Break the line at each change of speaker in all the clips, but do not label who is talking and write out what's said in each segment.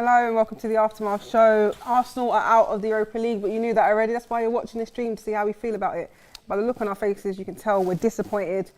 Hello and welcome to the Aftermath show. Arsenal are out of the Europa League, but you knew that already. That's why you're watching this stream, to see how we feel about it. By the look on our faces, you can tell we're disappointed.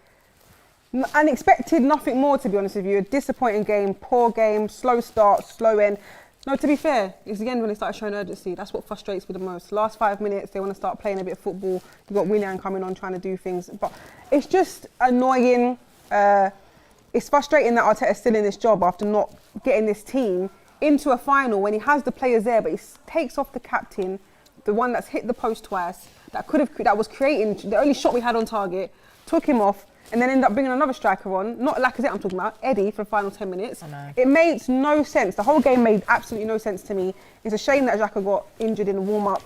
And expected nothing more, to be honest with you. A disappointing game, poor game, slow start, slow end. No, to be fair, it's the end when they started showing urgency. That's what frustrates me the most. Last 5 minutes, they want to start playing a bit of football. You've got Willian coming on trying to do things. But it's just annoying. It's frustrating that Arteta's still in this job after not getting this team into a final when he has the players there, but he takes off the captain, the one that's hit the post twice, that was creating the only shot we had on target, took him off, and then ended up bringing another striker on, not Lacazette I'm talking about, Eddie, for the final 10 minutes.
I know.
It makes no sense. The whole game made absolutely no sense to me. It's a shame that Xhaka got injured in the warm-up,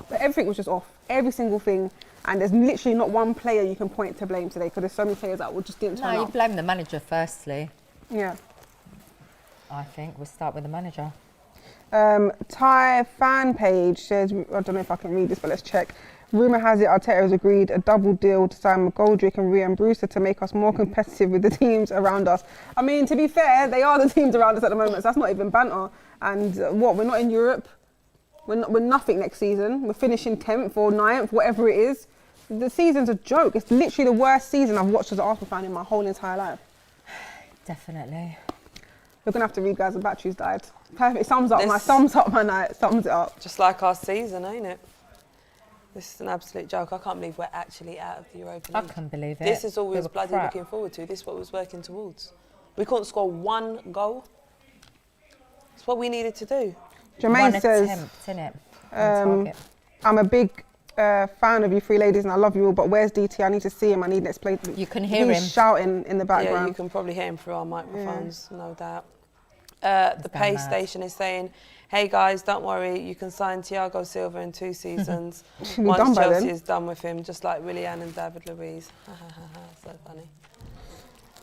but everything was just off, every single thing. And there's literally not one player you can point to blame today, because there's so many players that just didn't turn up.
No, you blame the manager firstly.
Yeah.
I think we'll start with the manager.
Thai fan page says, I don't know if I can read this, but let's check. Rumour has it Arteta has agreed a double deal to sign McGoldrick and Rhian Brewster to make us more competitive with the teams around us. I mean, to be fair, they are the teams around us at the moment, so that's not even banter. And we're not in Europe. We're nothing next season. We're finishing 10th or 9th, whatever it is. The season's a joke. It's literally the worst season I've watched as an Arsenal fan in my whole entire life.
Definitely.
You're going to have to read, guys, the battery's died. Perfect. It sums up my night. Sums it up.
Just like our season, ain't it? This is an absolute joke. I can't believe we're actually out of the Europa League.
I can't believe it.
This is all we was bloody
crap.
looking forward to. This is what we was working towards. We couldn't score one goal. It's what we needed to do.
Jermaine says,
attempt, innit?
I'm a big fan of you three ladies and I love you all, but where's DT? I need to see him. I need an explanation.
You can hear
He's
him
shouting in the background.
Yeah, you can probably hear him through our microphones, no doubt. The pay station is saying, hey guys, don't worry, you can sign Thiago Silva in 2 seasons once Chelsea is done with him, just like Willian and David Luiz. So funny.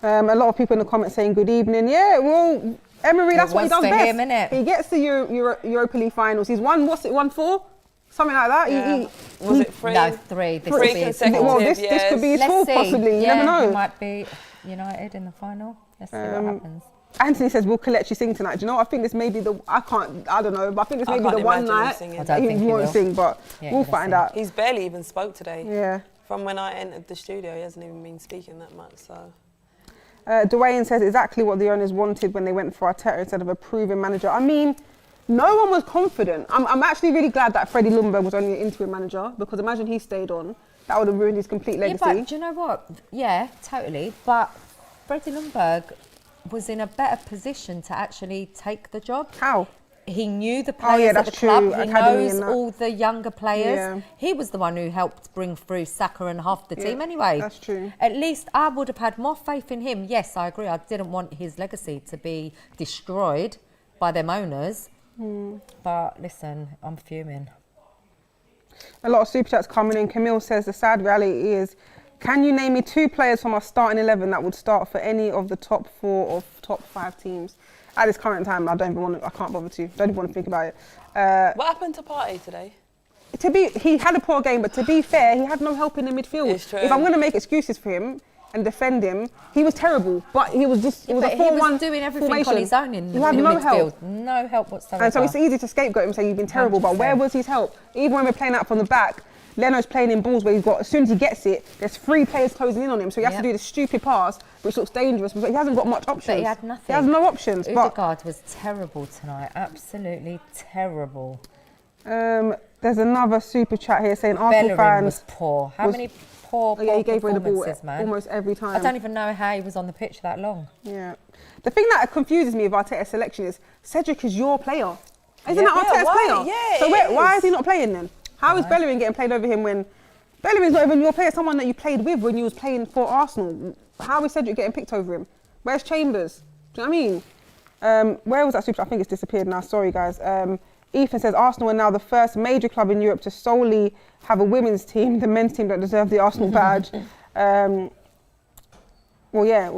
A lot of people in the comments saying good evening. Yeah, well, Emery, that's what he does best.
Him, innit?
He gets the Europa League finals. He's won, what's it, 1-4? Something like that.
Yeah. Was it 3?
No, 3. This
Three consecutive.
Well, this could be his 4th, possibly. You never know.
He might be United in the final. Let's see what happens.
Anthony says, will Kelechi sing tonight? Do you know, I think this may be I don't know, but I think this may be the one night he won't sing, but we'll find out.
He's barely even spoke today.
Yeah.
From when I entered the studio, he hasn't even been speaking that much, so.
Dwayne says exactly what the owners wanted when they went for Arteta instead of a proven manager. I mean, no one was confident. I'm actually really glad that Freddie Ljungberg was only an interim manager, because imagine he stayed on. That would have ruined his complete legacy.
Yeah, but do you know what? Yeah, totally. But Freddie Ljungberg was in a better position to actually take the job.
How?
He knew the players at the club. He knows all the younger players.
Yeah.
He was the one who helped bring through Saka and half the team anyway.
That's true.
At least I would have had more faith in him. Yes, I agree. I didn't want his legacy to be destroyed by them owners. But listen, I'm fuming.
A lot of super chats coming in. Camille says the sad reality is, can you name me 2 players from our starting 11 that would start for any of the top 4 or top 5 teams? At this current time, I can't bother to. Don't even want to think about it.
What happened to Partey today?
He had a poor game, but to be fair, he had no help in the midfield.
It's true.
If I'm going to make excuses for him and defend him, he was terrible. But he was just, it was a 4-1
he was doing everything
formation.
on his own in the
no
midfield.
Help.
No help whatsoever.
And so it's easy to scapegoat him and say you've been terrible, 100%. But where was his help? Even when we're playing out from the back, Leno's playing in balls where he's got, as soon as he gets it, there's 3 players closing in on him, so he has to do the stupid pass, which looks dangerous, but he hasn't got much options.
But he had nothing.
He has no options.
Odegaard was terrible tonight, absolutely terrible.
There's another super chat here saying Arsenal fans
was poor. How many poor
he gave away the ball
man?
Almost every time.
I don't even know how he was on the pitch that long.
Yeah. The thing that confuses me with Arteta's selection is Cedric is your player. Isn't that Arteta's player?
Yeah,
so why is he not playing then? How is Bellerin getting played over him when Bellerin's not even your player, someone that you played with when you was playing for Arsenal? How is Cedric getting picked over him? Where's Chambers? Do you know what I mean? Where was that super? I think it's disappeared now. Sorry, guys. Ethan says Arsenal are now the first major club in Europe to solely have a women's team. The men's team don't deserve the Arsenal badge. Well,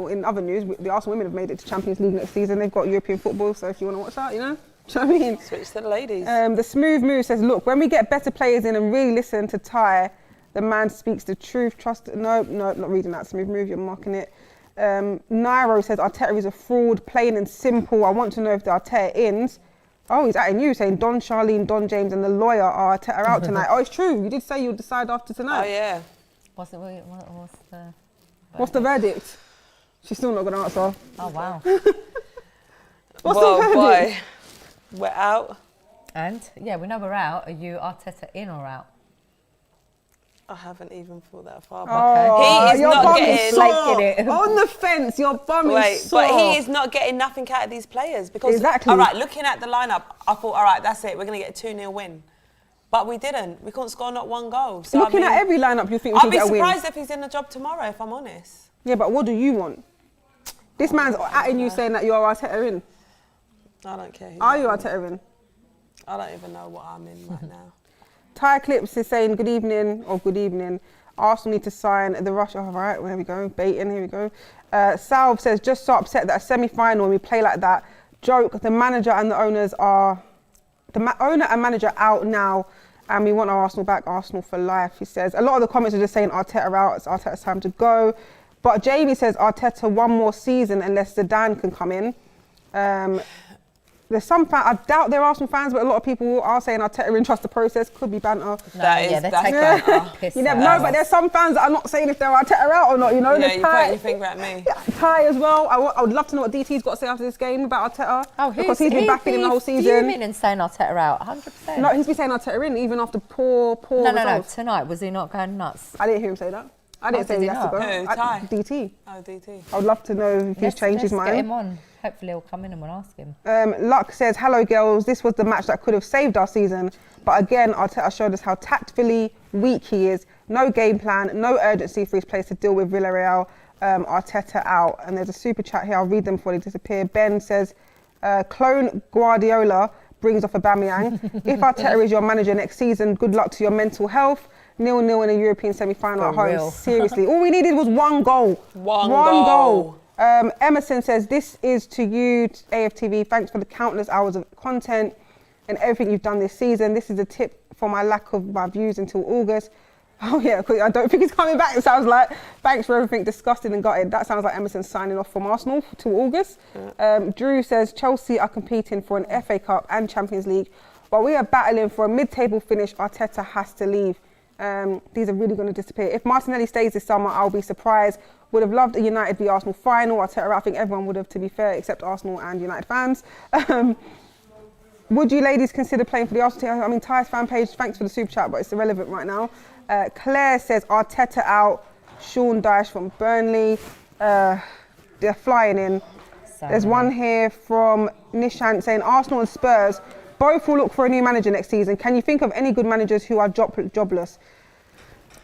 in other news, the Arsenal women have made it to Champions League next season. They've got European football, so if you want to watch that, you know. Do you know what I mean?
Switch to the ladies.
The smooth move says, look, when we get better players in and really listen to Ty, the man speaks the truth. Trust. No, not reading that. Smooth move. You're mocking it. Nairo says Arteta is a fraud, plain and simple. I want to know if the Arteta ins Oh, he's at you saying Don Charlene, Don James and the lawyer are out tonight. Oh, it's true. You did say you'll decide after tonight.
Oh, yeah.
What's the
verdict? She's still not going to answer.
Oh, wow.
What's the verdict?
Boy, we're out.
And, yeah, we know we're out. Are you Arteta in or out?
I haven't even thought that far.
Oh,
he is not getting
on the fence. Your bum is sore.
But he is not getting nothing out of these players because,
exactly.
all right, looking at the lineup, I thought, all right, that's it. We're going to get a 2-0 win. But we didn't. We couldn't score not one goal. So
looking at every lineup, you think we can get a win.
I'd be surprised if he's in the job tomorrow, if I'm honest.
Yeah, but what do you want? This man's atting you saying that you're Arteta in.
I don't care.
Are you Arteta in?
I don't even know what I'm in right now.
Ty Clips is saying good evening. Arsenal need to sign the rush. Oh, right, there we go. Baiting, here we go. Salve says, just so upset that a semi-final when we play like that. Joke, the manager and the owners are... owner and manager out now and we want our Arsenal back, Arsenal for life, he says. A lot of the comments are just saying Arteta out, it's Arteta's time to go. But Jamie says Arteta one more season unless Zidane can come in. There's some fans, I doubt they're Arsenal fans, but a lot of people are saying Arteta in, trust the process, could be banter. You never know, but there's some fans that are not saying if they're Arteta out or not, you know.
Yeah, you're pointing your finger at me.
Ty as well, I would love to know what DT's got to say after this game about Arteta.
Oh,
because he's been backing him the whole season.
Fuming and saying Arteta out, 100%.
No, he's been saying Arteta in, even after poor results.
No, tonight, was he not going nuts?
I didn't hear him say that. I didn't say he has to go.
Who, Ty?
DT.
Oh, DT.
I would love to know if he's changed his mind.
Get him on. Hopefully he'll come in and we'll ask him.
Luck says, hello girls, this was the match that could have saved our season. But again, Arteta showed us how tactfully weak he is. No game plan, no urgency for his players to deal with Villarreal. Arteta out. And there's a super chat here, I'll read them before they disappear. Ben says, clone Guardiola brings off Aubameyang. If Arteta is your manager next season, good luck to your mental health. 0-0 in a European semi-final at home.
Real.
Seriously, all we needed was one goal.
One goal.
Emerson says, this is to you, AFTV. Thanks for the countless hours of content and everything you've done this season. This is a tip for my lack of my views until August. Oh yeah, I don't think he's coming back. It sounds like, thanks for everything, disgusted and gutted. That sounds like Emerson signing off from Arsenal till August. Drew says, Chelsea are competing for an FA Cup and Champions League. While we are battling for a mid-table finish, Arteta has to leave. These are really going to disappear. If Martinelli stays this summer, I'll be surprised. Would have loved a United v Arsenal final. Arteta, I think everyone would have, to be fair, except Arsenal and United fans. Would you ladies consider playing for the Arsenal team? I mean, Ty's fan page, thanks for the super chat, but it's irrelevant right now. Claire says Arteta out. Sean Dyche from Burnley. They're flying in. There's one here from Nishant saying Arsenal and Spurs both will look for a new manager next season. Can you think of any good managers who are jobless?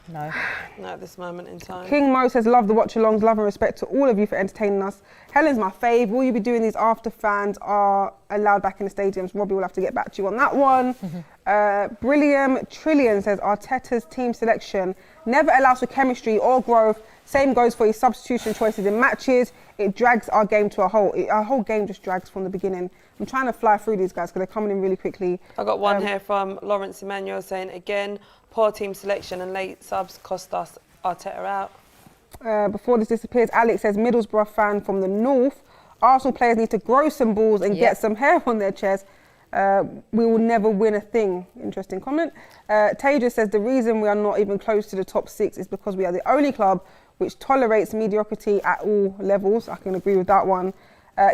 No.
Not at this moment in time.
King Mo says, love the watch-alongs, love and respect to all of you for entertaining us. Helen's my fave. Will you be doing these after fans are allowed back in the stadiums? Robbie will have to get back to you on that one. Brilliant Trillion says, Arteta's team selection never allows for chemistry or growth. Same goes for his substitution choices in matches. It drags our game to a halt. Our whole game just drags from the beginning. I'm trying to fly through these guys because they're coming in really quickly.
I got one here from Lawrence Emmanuel saying, again, poor team selection and late subs cost us Arteta out.
Before this disappears, Alex says, Middlesbrough fan from the north. Arsenal players need to grow some balls and get some hair on their chest. We will never win a thing. Interesting comment. Taja says, the reason we are not even close to the top 6 is because we are the only club which tolerates mediocrity at all levels. I can agree with that one.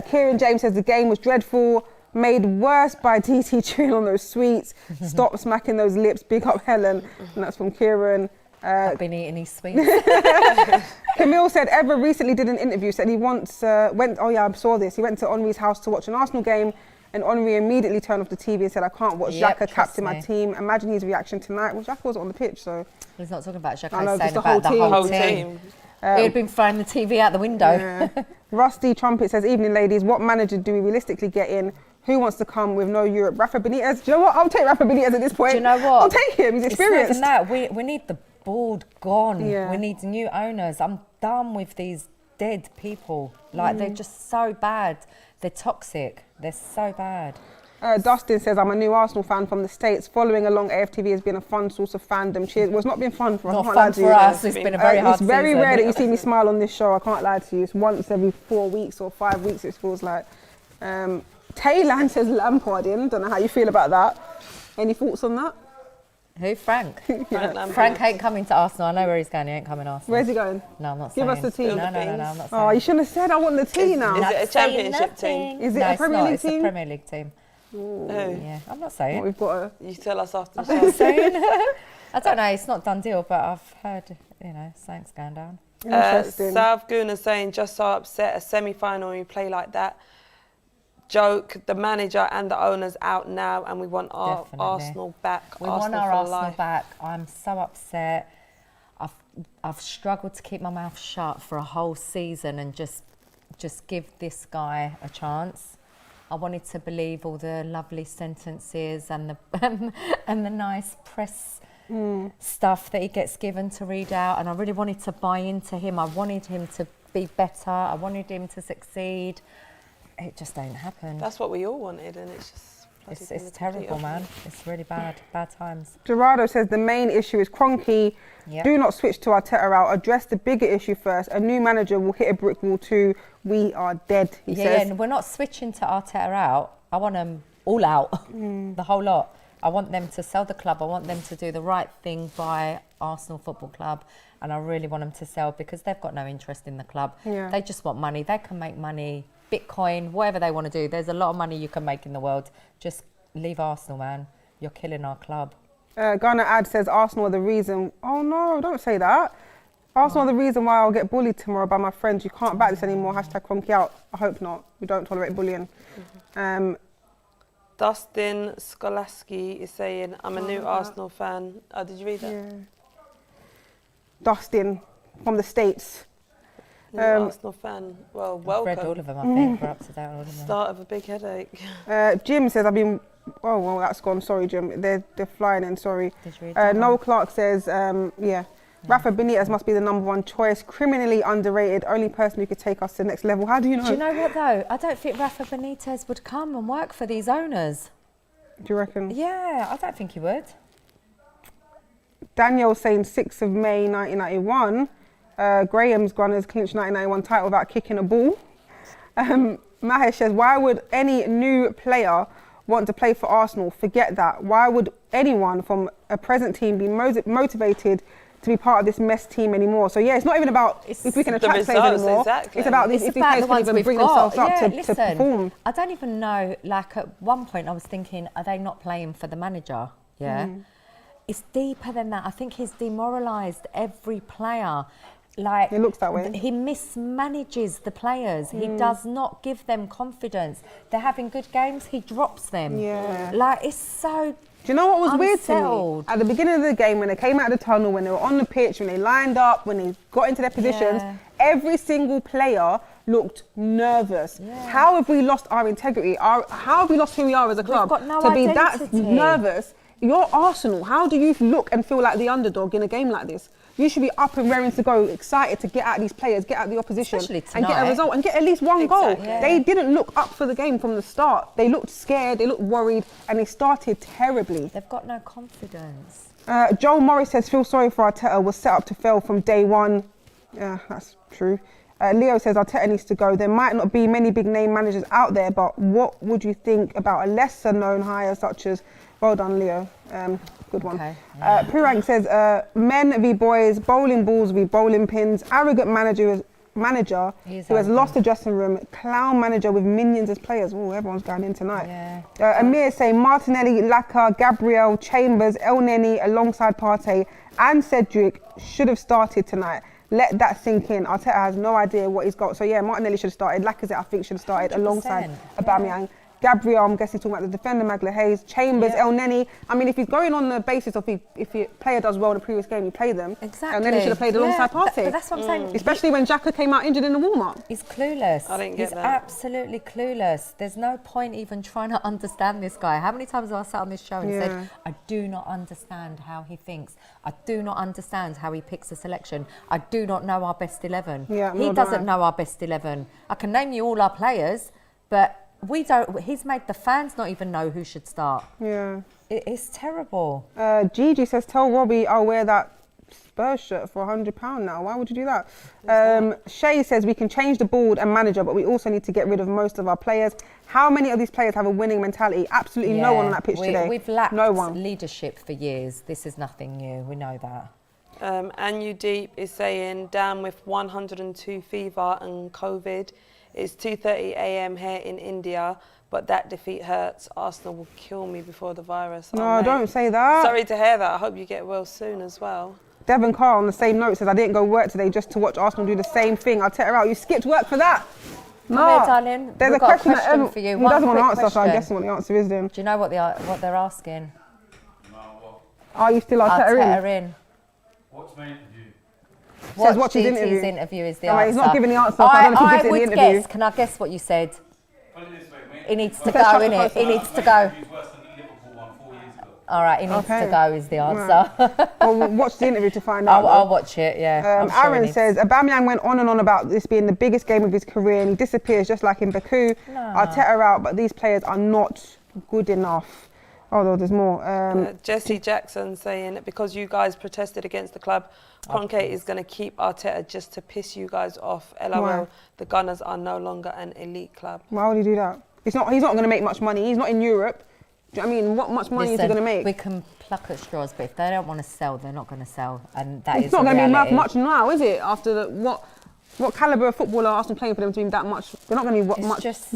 Kieran James says, the game was dreadful, made worse by DT chewing on those sweets. Stop smacking those lips. Big up Helen. And that's from Kieran.
I've been eating these sweets.
Camille said, Ever recently did an interview, said he once I saw this. He went to Henri's house to watch an Arsenal game and Henri immediately turned off the TV and said, I can't watch Xhaka captain my team. Imagine his reaction tonight. Well, Xhaka wasn't on the pitch, so.
He's not talking about Xhaka,
I know,
he's saying
the
about the whole
team.
He'd been throwing the TV out the window.
Yeah. Rusty Trumpet says, evening ladies, what manager do we realistically get in? Who wants to come with no Europe? Rafa Benitez? Do you know what? I'll take Rafa Benitez at this point.
Do you know what?
I'll take him, he's experienced.
It's not even that, we need the board gone.
Yeah.
We need new owners. I'm done with these dead people. Like, they're just so bad. They're toxic. They're so bad.
Dustin says, I'm a new Arsenal fan from the States. Following along AFTV has been a fun source of fandom. Cheers. Well, it's not been fun for us.
Not fun for us. It's been a very hard
It's very
season.
rare that you see me smile on this show. I can't lie to you. It's once every 4 weeks or 5 weeks, it feels like. Taylan says Lampard in. Don't know how you feel about that. Any thoughts on that?
Who? Frank?
Lampard.
Frank ain't coming to Arsenal. I know where he's going. He ain't coming to Arsenal.
Where's he going?
No, I'm not
Give
saying.
us the team.
No, I'm not saying.
Oh, you shouldn't have said I want the team now.
Is it a
Not
championship
saying
team?
nothing.
Is it
No,
a Premier League
it's
team?
It's a Premier League team.
Who?
Yeah, I'm not saying.
What we've got a...
You tell us after the
I'm
show.
not saying. I don't know. It's not done deal, but I've heard, something's going down.
Interesting.
South Goon is saying, just so upset, a semi-final when you play like that. Joke, the manager and the owners out now, and we want our
Definitely.
Arsenal back.
We
Arsenal
want our
for
Arsenal
life.
back. I'm so upset. I've struggled to keep my mouth shut for a whole season and just give this guy a chance. I wanted to believe all the lovely sentences and the and the nice press stuff that he gets given to read out, and I really wanted to buy into him. I wanted him to be better. I wanted him to succeed. It just don't happen.
That's what we all wanted, and it's just...
It's terrible, man. It's really bad times.
Gerardo says the main issue is Kroenke.
Yep.
Do not switch to Arteta out. Address the bigger issue first. A new manager will hit a brick wall too. We are dead, he says.
And we're not switching to Arteta out. I want them all out, the whole lot. I want them to sell the club. I want them to do the right thing by Arsenal Football Club. And I really want them to sell because they've got no interest in the club.
Yeah.
They just want money. They can make money, Bitcoin, whatever they want to do. There's a lot of money you can make in the world. Just leave Arsenal, man. You're killing our club.
Ghana Ad says Arsenal are the reason. Oh no, don't say that. Arsenal are the reason why I'll get bullied tomorrow by my friends. You can't back this anymore. Hashtag Kroenke out. I hope not. We don't tolerate bullying.
Dustin Skolaski is saying, I'm a new Arsenal fan. Oh, did you read that?
Yeah. Dustin from the States.
New Arsenal fan. Well, welcome.
I've read all of them, I think. We're up to date on all of them.
Start of a big headache.
Jim says I've been... Oh, well, that's gone. Sorry, Jim. They're flying in. Sorry.
Did you read that
Noel
one?
Clark says, Rafa Benitez must be the #1 choice. Criminally underrated. Only person who could take us to the next level. How do you know?
Do you know what, though? I don't think Rafa Benitez would come and work for these owners.
Do you reckon?
Yeah, I don't think he would.
Daniel saying 6th of May 1991. Graham's Gunners clinched 1991 title without kicking a ball. Mahesh says, why would any new player want to play for Arsenal? Forget that. Why would anyone from a present team be motivated to be part of this mess team anymore? So yeah, it's not even about if we can attract players anymore.
Exactly.
It's about if these players can even bring themselves up to perform.
I don't even know, like at one point I was thinking, are they not playing for the manager? Yeah. It's deeper than that. I think he's demoralised every player. Like,
it looks that way.
He mismanages the players. He does not give them confidence. They're having good games, he drops them.
Yeah.
Like, it's so...
Do you know what was weird to me?
unsettled.
At the beginning of the game, when they came out of the tunnel, when they were on the pitch, when they lined up, when they got into their positions, every single player looked nervous.
Yeah.
How have we lost our integrity? How have we lost who we are as a club?
got no
to be that
identity.
nervous. You're Arsenal. How do you look and feel like the underdog in a game like this? You should be up and raring to go, excited to get at these players, get at the opposition,
Especially
and get a
tonight.
result and get at least one goal.
Yeah.
They didn't look up for the game from the start. They looked scared, they looked worried, and they started terribly.
They've got no confidence.
Joel Morris says, feel sorry for Arteta, was set up to fail from day one. Yeah, that's true. Leo says Arteta needs to go. There might not be many big name managers out there, but what would you think about a lesser known hire such as, well done Leo, good one.
Okay.
Purang says, men v boys, bowling balls v bowling pins, arrogant manager who has lost the dressing room, clown manager with minions as players. Oh, everyone's going in tonight.
Yeah.
Amir saying Martinelli, Laka, Gabriel, Chambers, El Neni alongside Partey and Cedric should have started tonight. Let that sink in. Arteta has no idea what he's got. So yeah, Martinelli should have started. Lacazette, I think, should have started
100%,
alongside Aubameyang. Gabriel, I'm guessing talking about the defender, Magla Hayes, Chambers, El Neni. I mean, if he's going on the basis of if a player does well in the previous game, you play them.
Exactly.
El Neni should have played alongside Partey.
But that's what I'm saying.
Especially when Xhaka came out injured in the warm-up.
He's clueless.
I didn't get
He's
that.
absolutely clueless. There's no point even trying to understand this guy. How many times have I sat on this show and said, I do not understand how he thinks. I do not understand how he picks a selection. I do not know our best 11.
Yeah,
he doesn't know our best 11. I can name you all our players, but we don't. He's made the fans not even know who should start.
Yeah.
It's terrible.
Gigi says, tell Robbie I'll wear that Spurs shirt for £100 now. Why would you do that? Shay says we can change the board and manager, but we also need to get rid of most of our players. How many of these players have a winning mentality? Absolutely no one on that pitch today.
We've lacked
no one.
leadership for years. This is nothing new. We know that.
Anu Deep is saying, down with 102 fever and COVID. It's 2:30 a.m. here in India, but that defeat hurts. Arsenal will kill me before the virus.
No, don't say that.
Sorry to hear that. I hope you get well soon as well.
Devon Carr on the same note says, I didn't go work today just to watch Arsenal do the same thing. I'll her out. You skipped work for that.
Come here, darling.
There's
We've
a
got
question
for you.
He doesn't want to answer, so I guess what the answer is then.
Do you know what they're asking?
Are you still Arteta
in?
What's my interview?
Says watch his
DT's
interview.
is the answer.
He's not giving the answer, so I don't know if he did it in the interview.
Guess, can I guess what you said?
Put it this way, mate.
He needs to go, innit? He needs to go.
He's worse than the Liverpool one 4 years ago.
All right, he needs to go is the answer.
Well, watch the interview to find out.
I'll watch it, yeah.
Aaron says, Aubameyang went on and on about this being the biggest game of his career and he disappears just like in Baku. Arteta out, but these players are not good enough. Oh, no, there's more.
Jesse Jackson saying, because you guys protested against the club, Kroenke is going to keep Arteta just to piss you guys off. LOL,
Why?
The Gunners are no longer an elite club.
Why would he do that? He's not going to make much money. He's not in Europe. Do you know what I mean? What much money is he going to make?
We can pluck at straws, but if they don't want to sell, they're not going to sell. And that
it's not going to be worth much now, is it? After what calibre of football are Arsenal playing for them to be that much? They're not going to be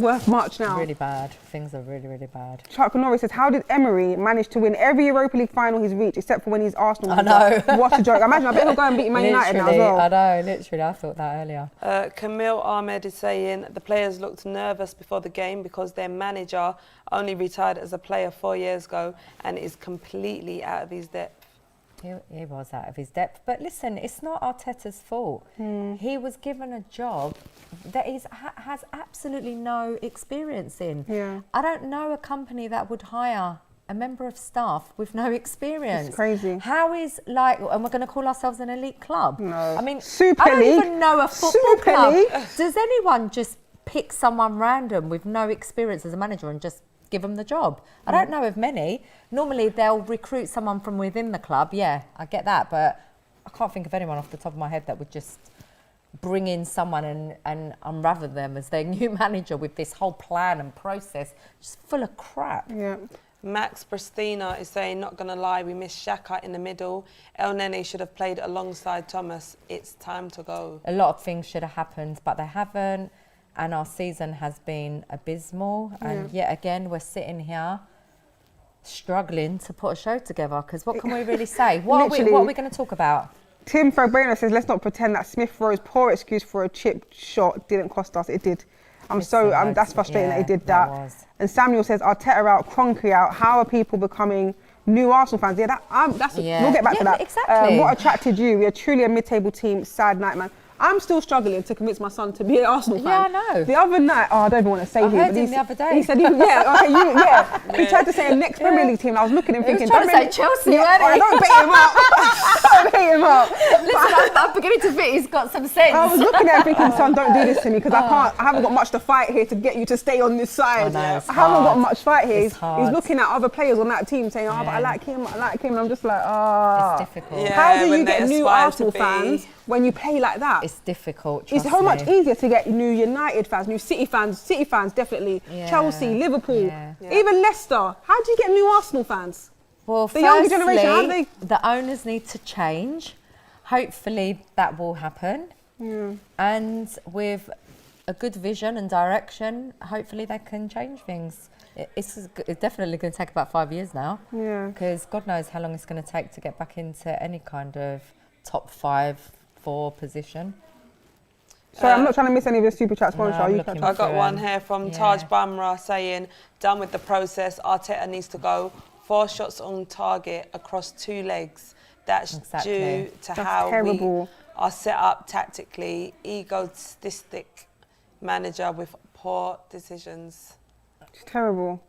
worth much now.
Really bad. Things are really, really bad.
Chuck Norris says, how did Emery manage to win every Europa League final he's reached, except for when he's Arsenal?
I know.
What a joke. Imagine, I bet he'll go and beat Man United now as well.
I know, literally. I thought that earlier.
Camille Ahmed is saying, the players looked nervous before the game because their manager only retired as a player 4 years ago and is completely out of his depth.
He was out of his depth. But listen, it's not Arteta's fault. He was given a job that he has absolutely no experience in.
Yeah.
I don't know a company that would hire a member of staff with no experience.
It's crazy.
How is, and we're going to call ourselves an elite club?
No.
I mean,
Super
I don't
League.
even know a football
Super
club.
League.
Does anyone just pick someone random with no experience as a manager and just give them the job? I don't know of many. Normally they'll recruit someone from within the club. Yeah, I get that, but I can't think of anyone off the top of my head that would just bring in someone and unravel them as their new manager with this whole plan and process just full of crap.
Yeah.
Max Pristina is saying, not going to lie, we missed Xhaka in the middle. El Nene should have played alongside Thomas. It's time to go.
A lot of things should have happened, but they haven't. And our season has been abysmal. And yet again, we're sitting here struggling to put a show together. Because what can we really say? What are we going to talk about?
Tim Fabrano says, let's not pretend that Smith Rowe's poor excuse for a chip shot didn't cost us. It did. That's frustrating that he did that. And Samuel says, Arteta out, Kroenke out. How are people becoming new Arsenal fans? Yeah, we'll get back to that.
Exactly.
What attracted you? We are truly a mid-table team. Sad night, man. I'm still struggling to convince my son to be an Arsenal fan.
Yeah, I know.
The other night, I don't even want to say
I heard him the other day.
He said, He tried to say a next Premier League team. And I was looking at him thinking,
he was trying to say Chelsea, weren't he?
Don't bait him up. Don't bait him up.
Listen, I'm beginning to think he's got some sense.
I was looking at him thinking, son, don't do this to me because I haven't got much to fight here to get you to stay on this side.
I
haven't got much fight here. He's
hard.
looking at other players on that team saying, but I like him. And I'm just like,
It's difficult.
Yeah,
how do you
when
get
they
new
aspire
Arsenal
to be-
fans when you play like that?
It's difficult.
It's so much easier to get new United fans, new City fans definitely, Chelsea, Liverpool, even Leicester. How do you get new Arsenal fans?
Well,
The younger generation, how do they?
The owners need to change. Hopefully that will happen. And with a good vision and direction, hopefully they can change things. It's definitely going to take about 5 years now.
Yeah.
Because God knows how long it's going to take to get back into any kind of top 5-4 position.
Sorry, I'm not trying to miss any of your super chats.
No,
I got one here from Taj Bamra saying, done with the process, Arteta needs to go. 4 shots on target across 2 legs. That's due to how we are set up tactically. Egotistic manager with poor decisions.
It's terrible.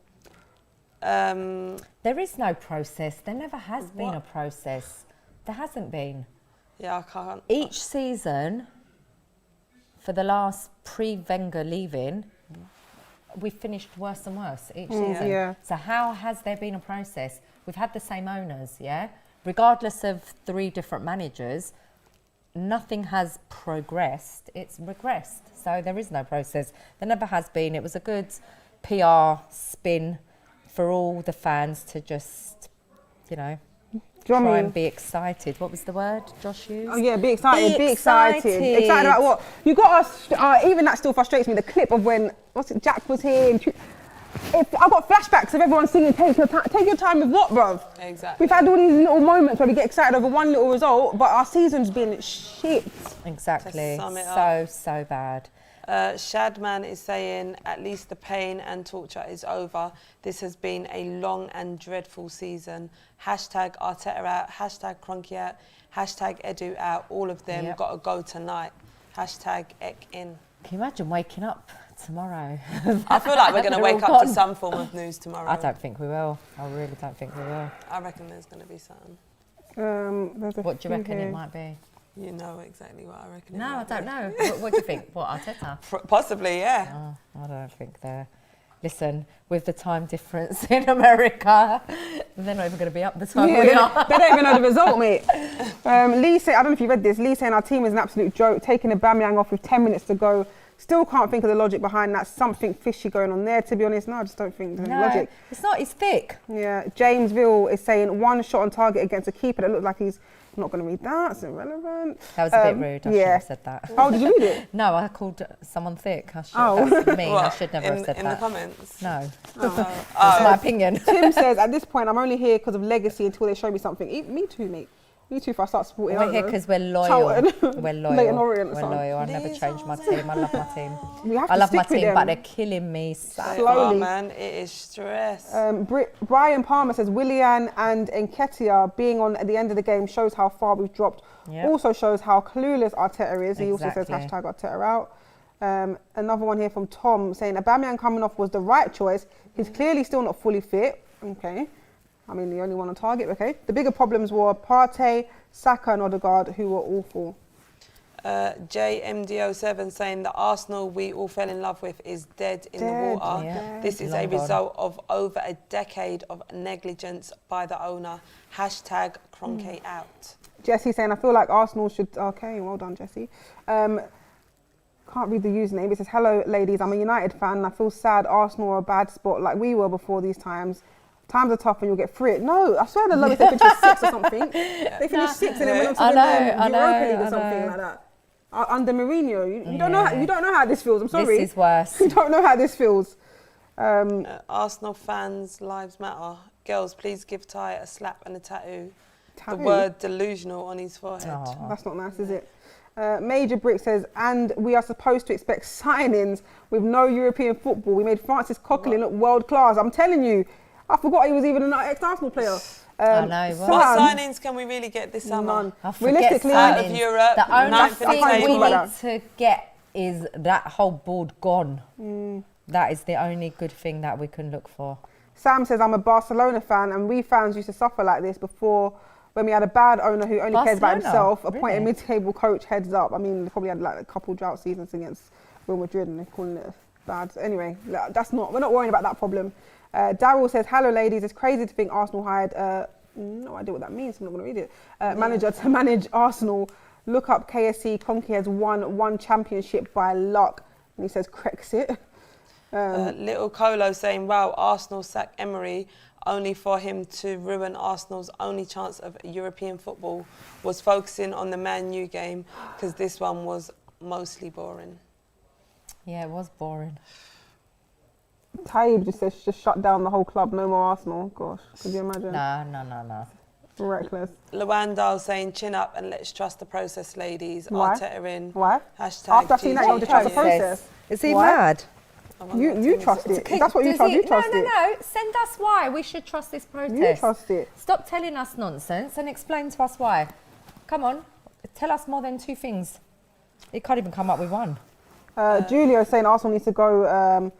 There is no process. There never has been a process. There hasn't been.
Yeah, I can't.
Each season, for the last pre-Wenger leaving, we've finished worse and worse each season.
Yeah.
So how has there been a process? We've had the same owners, yeah? regardless of 3 different managers, nothing has progressed, it's regressed. So there is no process. There never has been. It was a good PR spin for all the fans to just, you know, try and be excited. What was the word Josh used?
Oh yeah, be excited, be excited. Excited about what? You got us, even that still frustrates me, the clip of when, Jack was here. I've got flashbacks of everyone singing, take your time with what, bruv?
Exactly.
We've had all these little moments where we get excited over one little result, but our season's been shit.
Exactly.
To sum it up.
So bad.
Shadman is saying, at least the pain and torture is over. This has been a long and dreadful season. Hashtag Arteta out, hashtag Kroenke out, hashtag Edu out. All of them got to go tonight. Hashtag Ek in.
Can you imagine waking up tomorrow?
I feel like we're going to wake up to some form of news tomorrow.
I don't think we will. I really don't think we will.
I reckon there's going to be something.
What do you reckon it might be?
You know exactly what I reckon.
No, I don't know. What do you think? What, Arteta?
Possibly, yeah.
Oh, I don't think they're... Listen, with the time difference in America, they're not even going to be up the time we are.
They don't even know the result, mate. Lee said, I don't know if you read this, Lee saying our team is an absolute joke, taking Aubameyang off with 10 minutes to go. Still can't think of the logic behind that. Something fishy going on there, to be honest. No, I just don't think there's any logic.
It's not, he's thick.
Yeah, James Ville is saying 1 shot on target against a keeper that looks like he's... I'm not going to read that, it's irrelevant.
That was a bit rude, I shouldn't have said that.
Oh, did you read it?
No, I called someone thick. That's me, I should never have said that.
In the comments?
No. That's my opinion.
Tim says, at this point, I'm only here because of legacy until they show me something. Me too, mate. Me too, if I start supporting.
We're here because we're loyal. We're loyal.
Leighton Orient or
we're
something.
loyal. I'll never change my team. I love my team.
We have
I
to
love my
stick with
team,
them.
but they're killing me
Slowly.
Oh man, it is stress.
Brian Palmer says Willian and Nketiah being on at the end of the game shows how far we've dropped.
Yep.
Also shows how clueless Arteta is. He also says
Exactly.
hashtag Arteta out. Another one here from Tom saying Aubameyang coming off was the right choice. He's clearly still not fully fit. Okay. I mean, the only one on target, okay. The bigger problems were Partey, Saka and Odegaard, who were awful.
JMDO7 saying the Arsenal we all fell in love with is dead in the water.
Yeah.
This is
Long
a
gone.
result of over a decade of negligence by the owner. Hashtag Kroenke out.
Jesse saying, I feel like Arsenal should... Okay, well done, Jesse. Can't read the username. It says, hello, ladies. I'm a United fan and I feel sad Arsenal are a bad spot like we were before these times. Times are tough and you'll get through it. No, I swear the lowest they finished 6 or something. They finished 6 and then went on to the Europa League or something like that. Under Mourinho, you don't know. You don't know how this feels. I'm sorry.
This is worse.
You don't know how this feels.
Arsenal fans, lives matter. Girls, please give Ty a slap and a tattoo. The word delusional on his forehead.
Aww.
That's not nice, is it? Major Brick says, and we are supposed to expect signings with no European football. We made Francis Coquelin look world class. I'm telling you. I forgot he was even an ex-Arsenal player.
I know.
What signings can we really get this summer?
None.
I forget
Realistically,
Out
signings.
of Europe,
The only
ninth in the
thing we
table.
need to get is that whole board gone. That is the only good thing that we can look for.
Sam says, I'm a Barcelona fan and we fans used to suffer like this before when we had a bad owner who only cares about himself, appointed mid-table coach, heads up. I mean, they probably had like a couple drought seasons against Real Madrid and they're calling it bad. Anyway, we're not worrying about that problem. Daryl says, hello ladies, it's crazy to think Arsenal hired, no idea what that means, I'm not going to read it, manager to manage Arsenal. Look up KSC, Kroenke has won 1 championship by luck. And he says, Brexit.
Little Colo saying, wow, Arsenal sack Emery only for him to ruin Arsenal's only chance of European football. Was focusing on the Man U game because this one was mostly boring.
Yeah, it was boring.
Taib just says, just shut down the whole club, no more Arsenal. Gosh, could you imagine?
No.
Reckless.
Lewandowski saying, chin up and let's trust the process, ladies.
Why?
Arteta in.
Why?
Hashtag
After I've seen that, you want to trust the process.
Is he
Why?
mad?
You trust it. If that's what you trust, you trust it.
No. Send us why we should trust this process.
You trust it.
Stop telling us nonsense and explain to us why. Come on, tell us more than 2 things. He can't even come up with one.
Julio saying Arsenal needs to go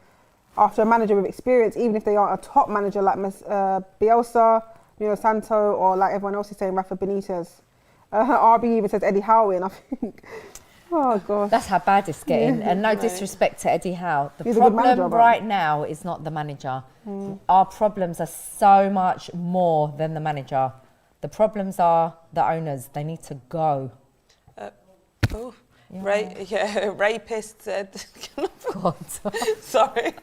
after a manager with experience, even if they aren't a top manager like Bielsa, Nuno Santo, or like everyone else is saying, Rafa Benitez. RB even says Eddie Howe in, I think. Oh, gosh.
That's how bad it's getting. And no disrespect to Eddie Howe. The
He's a good manager,
problem
but-
right now is not the manager. Our problems are so much more than the manager. The problems are the owners. They need to go.
Rapist said,
God.
sorry,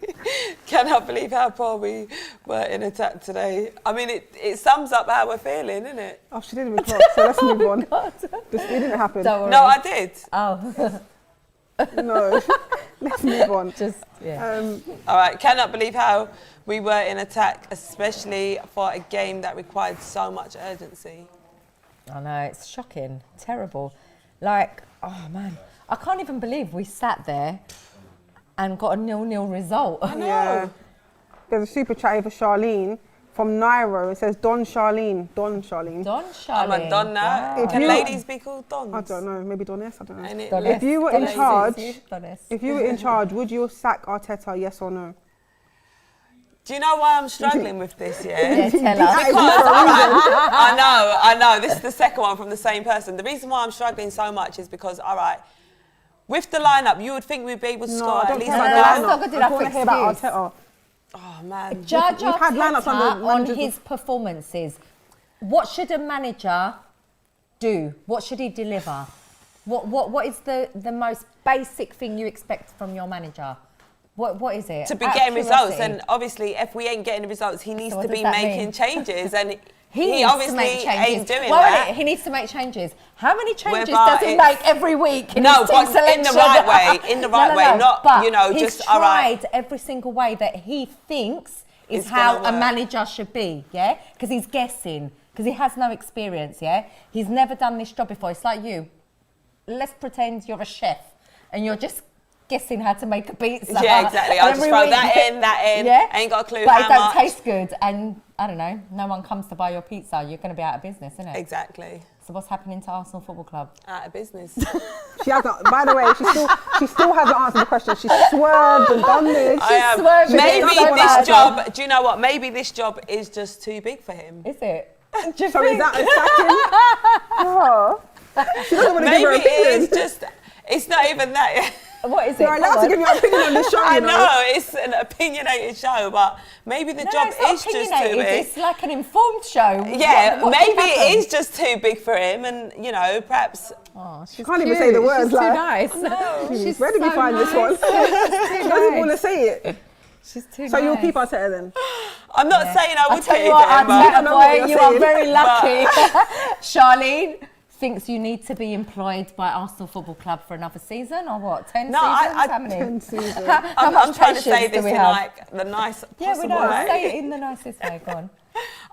cannot believe how poor we were in attack today. I mean, it sums up how we're feeling, isn't it?
Oh, she didn't even clock, so let's move on. It didn't happen.
Don't worry.
No, I did.
Oh.
No, let's move on.
All right, cannot believe how we were in attack, especially for a game that required so much urgency.
I know, it's shocking, terrible. Like, oh man, I can't even believe we sat there and got a 0-0 result.
I know.
Yeah. There's a super chat here for Charlene from Nairo. It says Don Charlene.
Don Charlene.
I'm a Don now.
Wow.
Can ladies be called Dons?
I don't know, maybe Doness, I don't know.
Ain't it?
If you were in charge,
Donis.
if you were in charge, would you sack Arteta, yes or no?
Do you know why I'm struggling with this, yeah?
Yeah, tell us.
Because I know, this is the second one from the same person. The reason why I'm struggling so much is because, all right, with the lineup, you would think we'd be able to score at least
No,
like
that's
that.
not good enough
I want to hear about
excuse.
Arteta.
Oh, man.
Judge
We've had lineups
Arteta
under
on
managers-
his performances. What should a manager do? What should he deliver? What is the most basic thing you expect from your manager? What is it?
To be
Out of
getting results,
curiosity.
and obviously, if we ain't getting the results, he needs
what
to
does
be
that
making
mean?
changes, and
He
he
needs to
obviously
make changes.
ain't doing
Well,
that.
He needs to make changes. How many changes
Whereby
does he
it's-
make every week? In
No,
his team
but
selection?
in the right way, in the right way, not,
But
you know,
he's
just, all right.
tried every single way that he thinks is
It's
how
gonna
a
work.
manager should be, yeah? Because he's guessing, because he has no experience, yeah? He's never done this job before. It's like you. Let's pretend you're a chef and you're just guessing how to make a pizza.
Yeah, exactly. I'll just
every
throw
week.
that in.
Yeah?
Ain't got a clue
but
how
it don't
much.
taste good, and I don't know, no one comes to buy your pizza, you're going to be out of business, isn't it?
Exactly.
So what's happening to Arsenal Football Club?
Out of business.
She hasn't. By the way, she still hasn't answered the question. She's swerved and done this.
I am.
swerving
Maybe
it so
this
bad.
job, do you know what? Maybe this job is just too big for him.
Is it?
So is that a sacking? Oh. She doesn't want to give her
Maybe it is
opinion.
just, it's not even that.
What is it?
You're allowed to give your opinion on the show,
I
you
know, it's an opinionated show, but maybe the job
it's not
is just too
opinionated,
big.
It's like an informed show.
Yeah,
What
maybe
happened?
it is just too big for him, and you know, perhaps.
Oh, she's
Can't even
cute.
say the words,
She's too
like-
nice. She's
Where did we
so
find this one?
nice. She's
She
too
doesn't even want to
nice.
say it.
She's too
So
nice.
you'll keep Arteta then?
I'm not saying I
I'll
would
tell
keep
you what,
him, but
I know what
Arteta boy,
you're
you are
saying.
very lucky. Charlene thinks you need to be employed by Arsenal Football Club for another season, or what? 10
No,
seasons?
I-
How many?
10 seasons.
How
I'm
much
trying to say
patience do
this
we
in
have?
like the nice
Yeah, we
possible
know.
way.
Say it in the nicest way. Go on.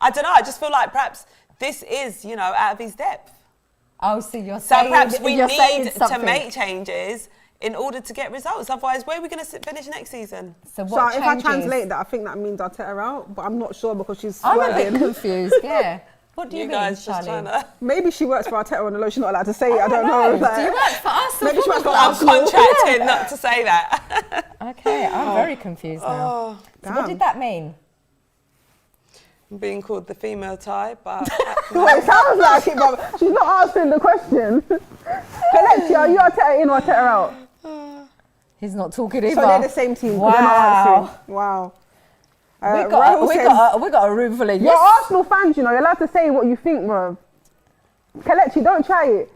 I don't know. I just feel like perhaps this is, you know, out of his depth.
Oh, so you're
So
saying
perhaps we
you're saying
need to
something.
make changes in order to get results. Otherwise, where are we going to finish next season?
So
So
what
if I
changes?
translate that, I think that means Arteta out, but I'm not sure because she's
I'm a bit
swerving.
confused. Yeah. What do you,
You
mean,
guys just trying
Charlene?
to.
Maybe she works for Arteta on the low. She's not allowed to say it. I don't know.
Do you work for Arsenal?
Maybe she works for
I'm
Arsenal.
contracted not to say that.
Okay, I'm very confused now.
Oh,
So what
damn.
did that mean?
I'm being called the female type, but
Well, it sounds like it, but she's not answering the question. Kelechi, are you Arteta in or Arteta out?
He's not talking either.
So they're the same team. 'cause they're not
Wow.
answering. Wow.
We got a room full of
You're
yes.
Arsenal fans, you know. You're allowed to say what you think, bro. Kelechi, don't try it.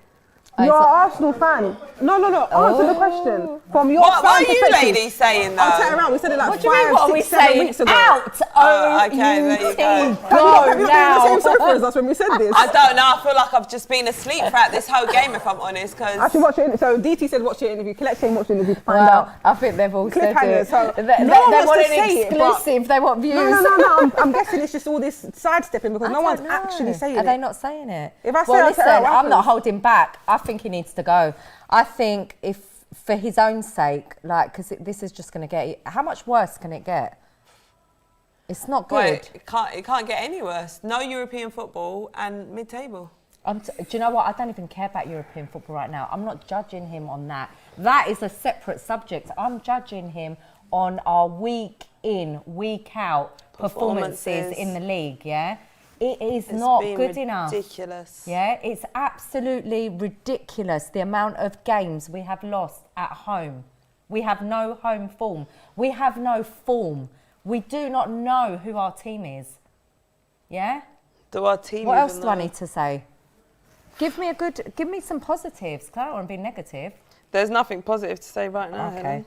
Oh,
You're
so-
an Arsenal fan. No. Answer the question. From your
what
fan
are you
perspective.
ladies saying though?
Arteta out. We said it like
What do you mean?
5,
What are we
6, 7
saying?
weeks ago.
Out.
Oh, okay, there you
team.
go.
Have you
Go
not been on the
now.
same sofa as us when we said this?
I don't know. I feel like I've just been asleep throughout this whole game, if I'm honest.
I
Because
should watch your interview. So DT said watch your interview. Kelechi ain't watched the interview to find
Well,
out.
I think they've all said
Cliffhangers,
it.
so
They
no one
want
wants to
an
say it, but-
exclusive. They want views.
No. I'm guessing it's just all this sidestepping because
I
no one's
don't know.
actually saying
Are
it.
they not saying it?
If I say
well,
Arteta,
listen,
what
I'm not
happens?
holding back. I think he needs to go. I think if, for his own sake, like, because this is just going to get. How much worse can it get? It's not good.
wait, it can't get any worse. No European football and mid-table.
Do you know what? I don't even care about European football right now. I'm not judging him on that. That is a separate subject. I'm judging him on our week in, week out performances in the league, yeah? It is not
been
good enough.
ridiculous.
Yeah, it's absolutely ridiculous the amount of games we have lost at home. We have no home form. We have no form. We do not know who our team is. Yeah?
Do our team
What else
even
do I
know?
need to say? Give me some positives, because I don't want to be negative.
There's nothing positive to say right now,
Okay.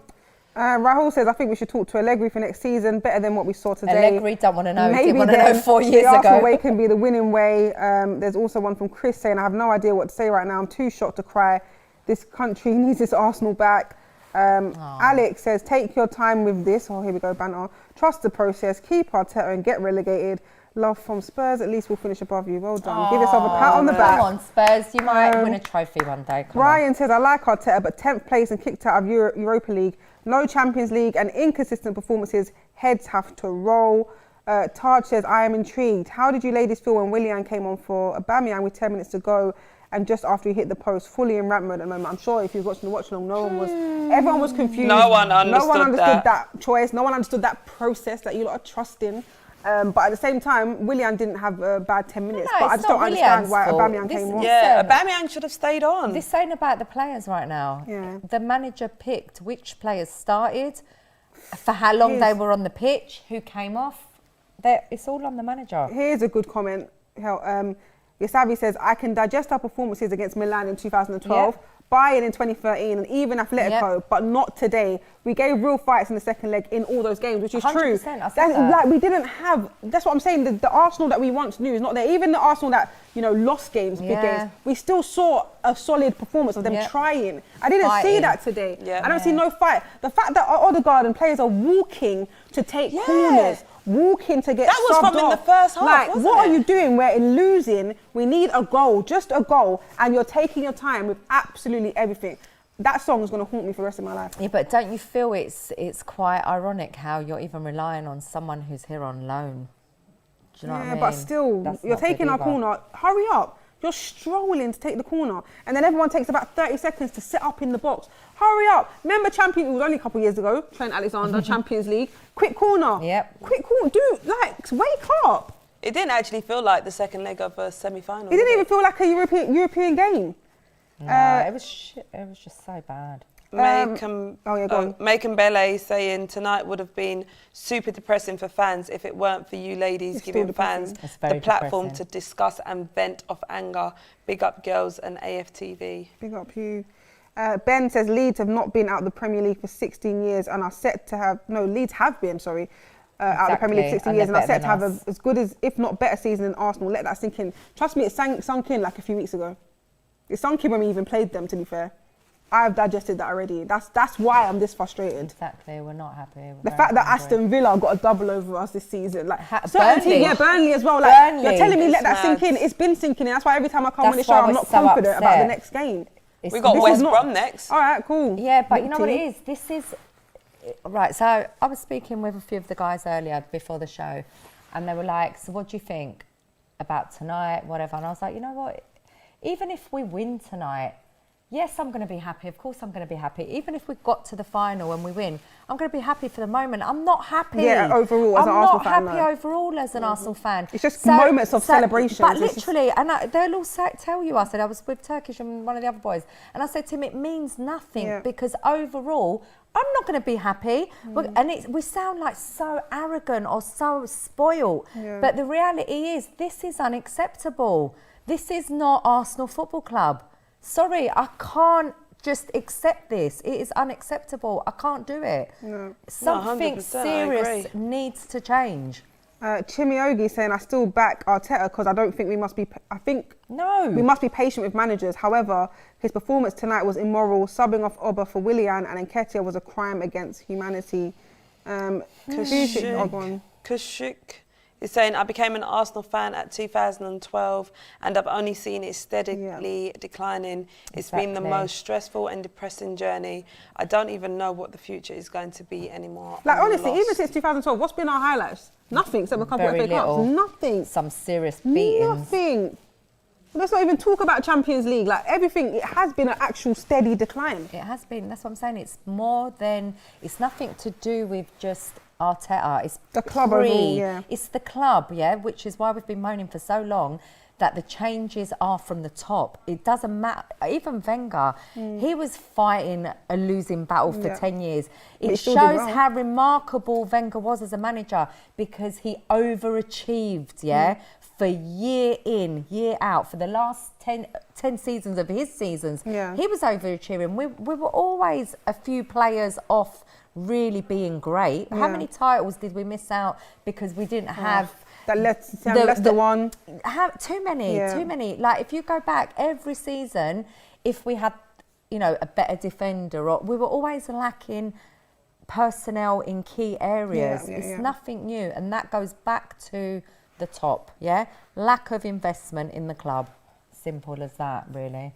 Helen.
Rahul says, I think we should talk to Allegri for next season, better than what we saw today.
Allegri don't want to know.
Maybe
Didn't want to know 4 years
the Arsenal
ago.
way can be the winning way. There's also one from Chris saying, I have no idea what to say right now. I'm too shocked to cry. This country needs its Arsenal back. Alex says, take your time with this. Oh, here we go, banter. Trust the process. Keep Arteta and get relegated. Love from Spurs. At least we'll finish above you. Well done. Give yourself a pat on the back.
Come on, Spurs. You might win a trophy one day. Come on.
Ryan says, I like Arteta, but 10th place and kicked out of Europa League. No Champions League and inconsistent performances. Heads have to roll. Taj says, I am intrigued. How did you ladies feel when Willian came on for Aubameyang with 10 minutes to go and just after he hit the post, fully in rant mode at the moment? I'm sure if you was watching the watch along, everyone was confused.
No one understood
that choice. No one understood that process that you lot are trusting. But at the same time, Willian didn't have a bad 10 minutes.
No,
but I just don't understand why Aubameyang came on.
Yeah, Aubameyang should have stayed on.
This ain't about the players right now.
Yeah.
The manager picked which players started, for how long they were on the pitch, who came off. It's all on the manager.
Here's a good comment. Yasavi says, I can digest our performances against Milan in 2012, Bayern in 2013, and even Atletico, but not today. We gave real fights in the second leg in all those games, which is
100%,
true.
I said that.
Like, we didn't have, that's what I'm saying, the Arsenal that we once knew is not there. Even the Arsenal that, lost games, big games, we still saw a solid performance of them trying. I didn't see that today. I don't see no fight. The fact that our Odegaard and players are walking to take corners, walking to get
that was
subbed
from in
off.
the first half,
Like,
wasn't
what
it?
are you doing? We're in losing. We need a goal, just a goal, and you're taking your time with absolutely everything. That song is going to haunt me for the rest of my life.
Yeah, but don't you feel it's quite ironic how you're even relying on someone who's here on loan? Do you know what I mean?
But still,
That's
you're
not good
taking our
either.
corner. Hurry up. You're strolling to take the corner. And then everyone takes about 30 seconds to set up in the box. Hurry up. Remember it was only a couple of years ago, Trent Alexander, Champions League. Quick corner.
Yep.
Quick corner. Dude, wake up.
It didn't actually feel like the second leg of a semi-final.
It didn't even feel like a European game.
No, it was shit. It was just so bad.
go on.
Macon Bele saying tonight would have been super depressing for fans if it weren't for you ladies giving fans
It's very
the platform
depressing.
to discuss and vent off anger. Big up girls and AFTV.
Big up you. Ben says Leeds have not been out of the Premier League for 16 years and are set to have, Leeds have been, out of the Premier League 16 years and are set to have as good as, if not better season than Arsenal. Let that sink in. Trust me, it sunk in like a few weeks ago. It sunk in when we even played them, to be fair. I've digested that already. That's why I'm this frustrated.
Exactly, we're not happy.
The fact that Aston Villa got a double over us this season,
Burnley.
Burnley as well.
Burnley.
You're telling me let that
It's
sink in.
mad.
It's been sinking in. That's why every time I come on the
That's
show,
why
I'm
we're
not
so
confident about the
upset.
next game.
We got
This
West
is not-
Brom next.
All right, cool.
Yeah, but you know what
Big
it is? This is... Right, so I was speaking with a few of the guys earlier before the show, and they were like, so what do you think about tonight, whatever? And I was like, you know what? Even if we win tonight, yes, I'm going to be happy. Of course I'm going to be happy. Even if we got to the final and we win, I'm going to be happy for the moment. I'm not happy.
Yeah, overall as an Arsenal fan,
I'm not happy
no.
overall as an Arsenal fan.
It's just moments of celebration.
But
It's just-
literally, and they'll all tell you, I said, I was with Turkish and one of the other boys, and I said to him, it means nothing because overall, I'm not going to be happy. And we sound like so arrogant or so spoiled.
Yeah.
But the reality is, this is unacceptable. This is not Arsenal Football Club. Sorry, I can't just accept this. It is unacceptable. I can't do it.
No.
Something
100%, I
serious
agree.
needs to change.
Chimiogi saying, I still back Arteta because I don't think we must be... I think
No.
we must be patient with managers. However, his performance tonight was immoral. Subbing off Oba for Willian and Nketiah was a crime against humanity.
Kushik is saying, I became an Arsenal fan at 2012 and I've only seen it steadily declining. It's been the
Exactly.
most stressful and depressing journey. I don't even know what the future is going to be anymore.
Like,
I'm
honestly,
lost.
even since 2012, what's been our highlights? Nothing, except a couple of
Very
FA Cups.
little.
Nothing.
Some serious beatings.
Nothing. Let's not even talk about Champions League. Like, everything, it has been an actual steady decline.
It has been. That's what I'm saying. It's more than... It's nothing to do with just Arteta. It's
The club overall, yeah.
It's the club, yeah, which is why we've been moaning for so long. that the changes are from the top. It doesn't matter. Even Wenger, he was fighting a losing battle for 10 years. It shows how remarkable Wenger was as a manager, because he overachieved, for year in, year out. For the last 10 seasons of his seasons, he was overachieving. We were always a few players off really being great. How many titles did we miss out because we didn't have...
Leicester one.
Too many. Like, if you go back every season, if we had, a better defender, or we were always lacking personnel in key areas. It's nothing new, and that goes back to the top. Lack of investment in the club. Simple as that, really.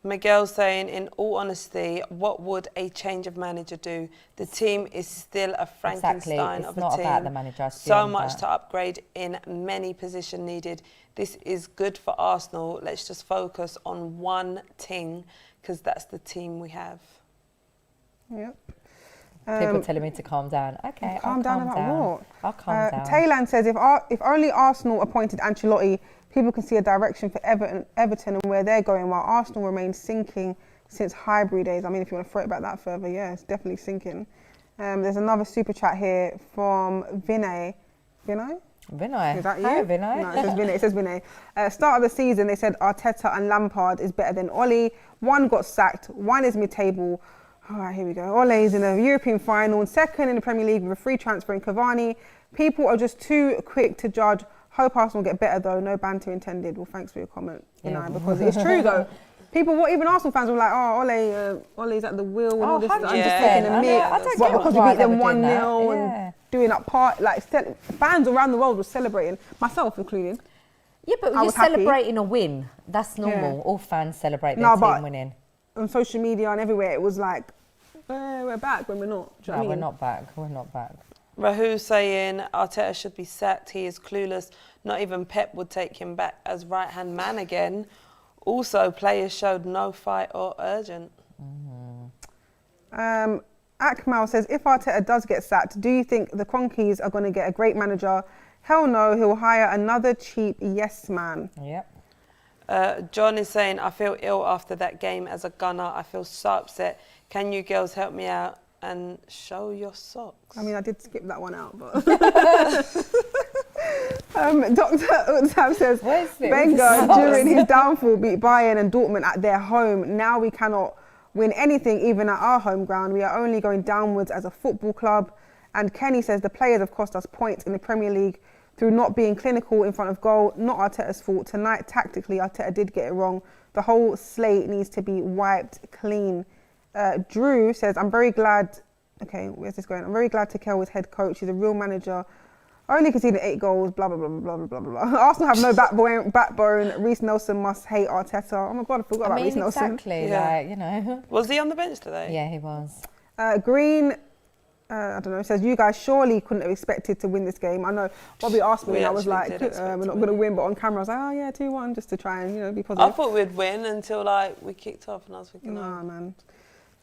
Miguel saying, in all honesty, what would a change of manager do? The team is still a Frankenstein of a team.
It's not about the manager.
So much to upgrade in many positions needed. This is good for Arsenal. Let's just focus on one thing, because that's the team we have.
Yep.
People telling me to calm down. Okay,
calm down about what?
I'll calm down.
Taylan says, if only Arsenal appointed Ancelotti, people can see a direction for Everton and where they're going, while Arsenal remains sinking since Highbury days. I mean, if you want to throw it back that further, it's definitely sinking. There's another super chat here from Vinay. Vinay? Is that you?
Hi, Vinay.
No, it says Vinay. Start of the season, they said Arteta and Lampard is better than Ole. One got sacked, one is mid-table. All right, here we go. Ole is in the European final and second in the Premier League with a free transfer in Cavani. People are just too quick to judge. Hope Arsenal get better though. No banter intended. Well, thanks for your comment, because it's true though. People, even Arsenal fans were like, Ole's at the wheel and all this. I'm just taking a mic. Because we beat them 1-0 and doing up fans around the world were celebrating, myself included.
Yeah, but you're celebrating a win. That's normal. Yeah. All fans celebrate their team winning.
On social media and everywhere, it was like, we're back when we're not. Do you know what I mean?
We're not back.
Rahu saying Arteta should be sacked. He is clueless. Not even Pep would take him back as right-hand man again. Also, players showed no fight or urgent.
Akmal says, if Arteta does get sacked, do you think the Cronkies are going to get a great manager? Hell no, he'll hire another cheap yes man.
Yep.
John is saying, I feel ill after that game as a gunner. I feel so upset. Can you girls help me out and show your socks?
I mean, I did skip that one out, but... Dr. Utsam says, Wenger, during his downfall, beat Bayern and Dortmund at their home. Now we cannot win anything, even at our home ground. We are only going downwards as a football club. And Kenny says, the players have cost us points in the Premier League through not being clinical in front of goal. Not Arteta's fault. Tonight, tactically, Arteta did get it wrong. The whole slate needs to be wiped clean. Drew says, I'm very glad... Okay, where's this going? I'm very glad Tuchel was head coach. He's a real manager. Only conceded 8 goals, blah, blah, blah, blah, blah, blah, blah. Arsenal have no backbone. Reece Nelson must hate Arteta. Oh my God, I forgot about Reece Nelson.
Exactly,
Was he on the bench today?
Yeah, he was.
Green, I don't know, says, you guys surely couldn't have expected to win this game. I know, Bobby asked me and I was like, we're not going to win, but on camera I was like, 2-1, just to try and, be positive.
I thought we'd win until, we kicked off and I was thinking,
nah, man.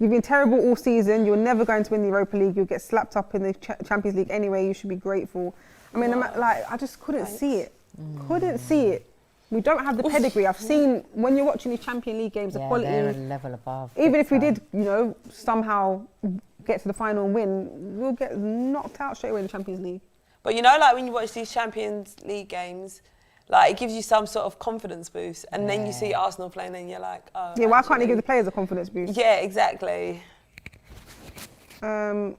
You've been terrible all season. You're never going to win the Europa League. You'll get slapped up in the Champions League anyway. You should be grateful. I mean, I just couldn't see it. Couldn't see it. We don't have the pedigree. I've seen, when you're watching these Champions League games, the quality.
They're a level above.
Even if we did, somehow get to the final and win, we'll get knocked out straight away in the Champions League.
But when you watch these Champions League games, it gives you some sort of confidence boost. And then you see Arsenal playing and you're like, oh.
Yeah, why can't you give the players a confidence boost?
Yeah, exactly. And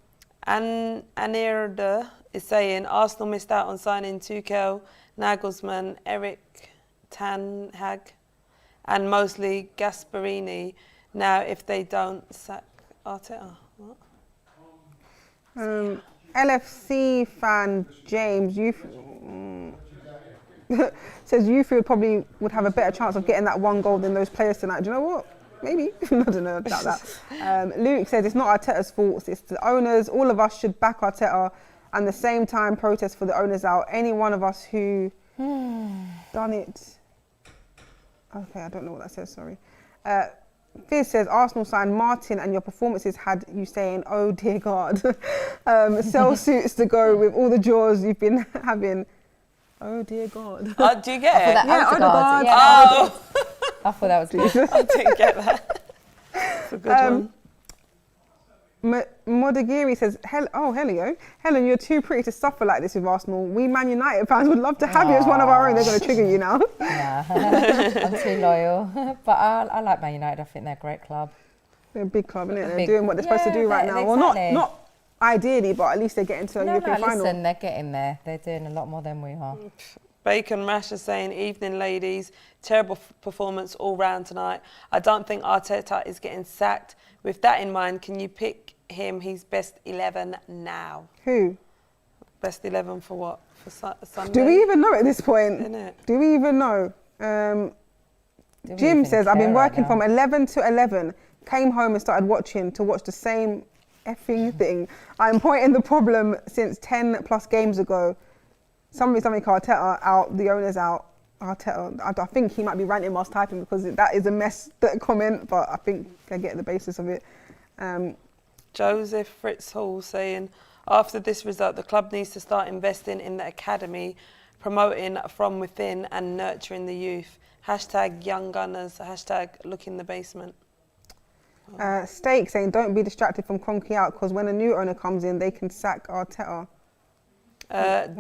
Anirda is saying Arsenal missed out on signing Tuchel, Nagelsmann, Eric Ten Hag, and mostly Gasperini. Now, if they don't sack Arteta, what?
LFC fan James, says Youthfield probably would have a better chance of getting that 1 goal than those players tonight. Do you know what? Maybe. I don't know about that. Luke says it's not Arteta's fault, it's the owners. All of us should back Arteta and the same time protest for the owners out. Any one of us who done it. Okay, I don't know what that says, sorry. Fizz says Arsenal signed Martin and your performances had you saying, oh dear God. Sell suits to go with all the jaws you've been having. Oh dear God.
Do you get
I thought
it?
that
Yeah,
Odegaard.
Odegaard.
Yeah,
Oh,
I thought that was good.
I didn't get that. It's a good one.
Modagiri says, Helio. Helen, you're too pretty to suffer like this with Arsenal. We Man United fans would love to have you as one of our own. They're going to trigger you now.
Nah, I'm too loyal. But I like Man United. I think they're a great club.
They're a big club, isn't it? They're
Big-
doing what they're supposed to do right
yeah,
now. Well,
exactly.
not ideally, but at least they're getting to a European final.
Listen, they're getting there. They're doing a lot more than we are.
Bacon Rash is saying, evening ladies, terrible performance all round tonight. I don't think Arteta is getting sacked. With that in mind, can you pick him his best 11 now?
Who?
Best 11 for what? For Sunday?
Do we even know at this point?
Innit?
Do we even know?
Do we
Jim
even
says, I've been
care right
working
now?
from 11 to 11, came home and started watching to watch the same effing thing. I'm pointing the problem since 10 plus games ago. Something Arteta out, the owner's out. Arteta, I think he might be ranting whilst typing because that is a mess, that comment, but I think I get the basis of it.
Joseph Fritz Hall saying, after this result, the club needs to start investing in the academy, promoting from within and nurturing the youth. Hashtag young gunners, hashtag look in the basement.
Steak saying, don't be distracted from Kroenke out because when a new owner comes in, they can sack Arteta.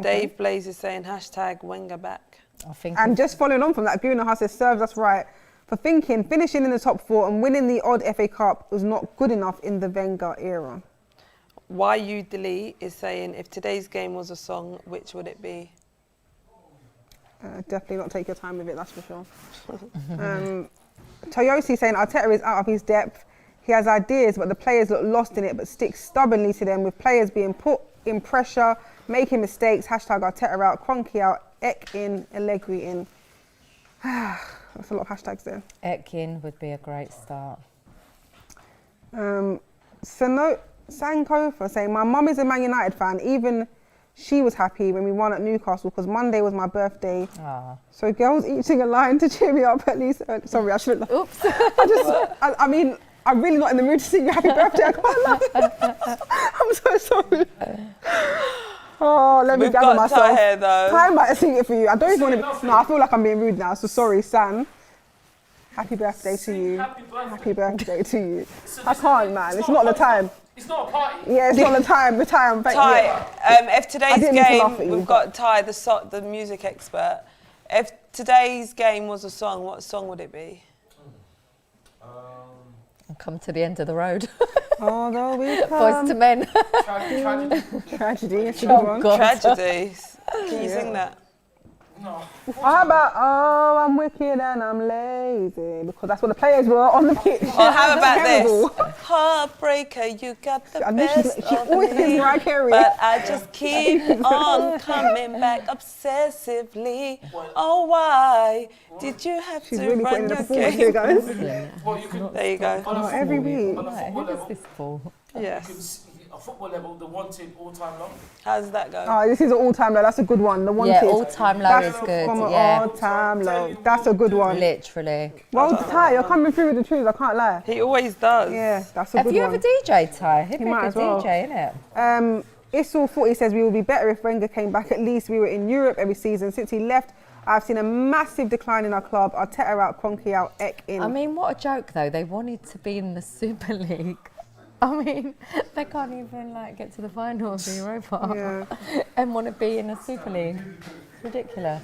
Dave Blaze is saying, hashtag Wenger back.
I think
And just following on from that, Gunnar says, serves us right for thinking finishing in the top 4 and winning the odd FA Cup was not good enough in the Wenger era.
Why You Delete is saying, if today's game was a song, which would it be?
Definitely not take your time with it, that's for sure. Toyosi saying Arteta is out of his depth. He has ideas, but the players look lost in it, but stick stubbornly to them, with players being put in pressure, making mistakes. Hashtag Arteta out, Kroenke out, Ek in, Allegri in. That's a lot of hashtags there.
Etkin would be a great start.
Sankofa saying, my mum is a Man United fan. Even she was happy when we won at Newcastle because Monday was my birthday.
Ah.
So girls each sing a line to cheer me up at least. Sorry, I shouldn't.
Oops.
I mean, I'm really not in the mood to sing you happy birthday. I can't lie. I'm so sorry. Oh, let me
We've
gather
got
myself.
Ty here though.
Ty might sing it for you. I don't even want to. No, I feel like I'm being rude now. So sorry, San. Happy birthday to you. Happy birthday to you. I can't, man. It's not the time.
It's not a party.
Yeah, it's not the time. The time. Thank
Ty,
you.
if today's
didn't mean to laugh at
game,
you,
we've got Ty, the music expert. If today's game was a song, what song would it be?
Come to the end of the road.
Although we
Boys
come.
to men.
Tragedy.
Tragedy. It's a
Oh,
good one.
God.
Tragedies. Can you sing that?
No.
How about, oh, I'm wicked and I'm lazy? Because that's what the players were on the pitch.
Or how about
Terrible.
this? Heartbreaker, you got the
I knew
best
she
of
always gives
me,
Mariah Carey.
but I just keep on coming back obsessively. Oh, why did you have
She's
to
really
run
putting in the
your
performance here,
game?
guys.
Well, you can,
There you go.
on a football,
every week.
on a
Right,
football
who is
level,
this for?
you can
Yes.
see a football level, the wanted all-time low.
How does that go?
Oh, this is an all-time low. That's a good one. The one
Yeah, all-time low is good.
From an
Yeah,
all-time low. That's a good one.
literally.
Well, Ty, you're coming through with the truth. I can't lie.
He always does.
Yeah, that's a
Have
good
you
one.
ever DJ'd, Ty? He'd be
might
a
as
good
well.
DJ, innit?
Issel 40 says we will be better if Wenger came back. At least we were in Europe every season. Since he left, I've seen a massive decline in our club. Arteta out, Kroenke out, Ek in.
I mean, what a joke, though. They wanted to be in the Super League. I mean, they can't even get to the final of the Europa and want to be in a Super League. It's ridiculous.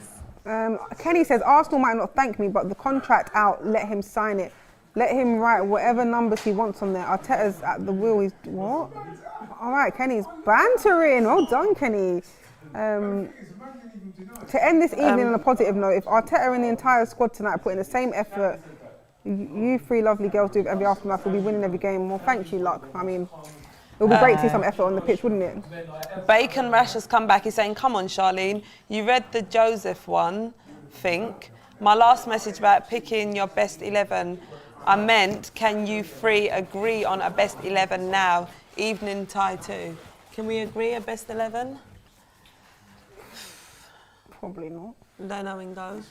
Kenny says Arsenal might not thank me, but the contract out, let him sign it. Let him write whatever numbers he wants on there. Arteta's at the wheel. He's what? All right, Kenny's bantering. Well done, Kenny. To end this evening on a positive note, if Arteta and the entire squad tonight put in the same effort you three lovely girls do with every aftermath, will be winning every game. Well, thank you, Luck. I mean, it would be great to see some effort on the pitch, wouldn't it?
Bacon Rash has come back. He's saying, come on, Charlene. You read the Joseph one, think. My last message about picking your best 11, I meant, can you three agree on a best 11 now? Evening Tie too. Can we agree a best 11?
Probably not.
Don't know when goes.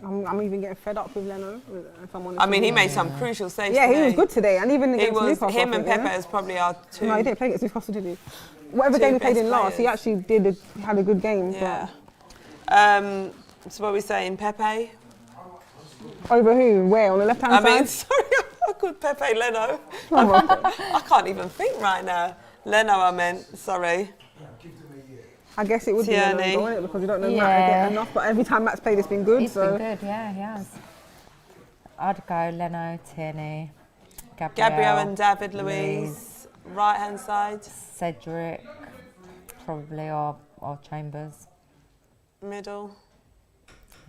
I'm even getting fed up with Leno, if I'm honest.
I mean, he made some crucial saves
Yeah,
today.
he was good today, and even
He
against
was,
Newcastle.
him
I
and
think,
Pippa
yeah?
is probably our two.
No, he didn't play against Newcastle, did he? Whatever
Two
game he played
best
in last, he
players.
actually had a good game.
Yeah. So what are we saying? Pepe?
Over who? Where? On the left-hand side?
I mean, sorry, I called Pepe Leno. I can't even think right now. Leno, I meant. Sorry.
I guess it would
Tierney.
be a no-go, isn't it? Because we don't know Matt again enough. But every time Matt's played, it's been good.
He's been good, yeah, he has. I'd go Leno, Tierney,
Gabriel and David Luiz. Right-hand side.
Cedric, probably, or Chambers.
Middle.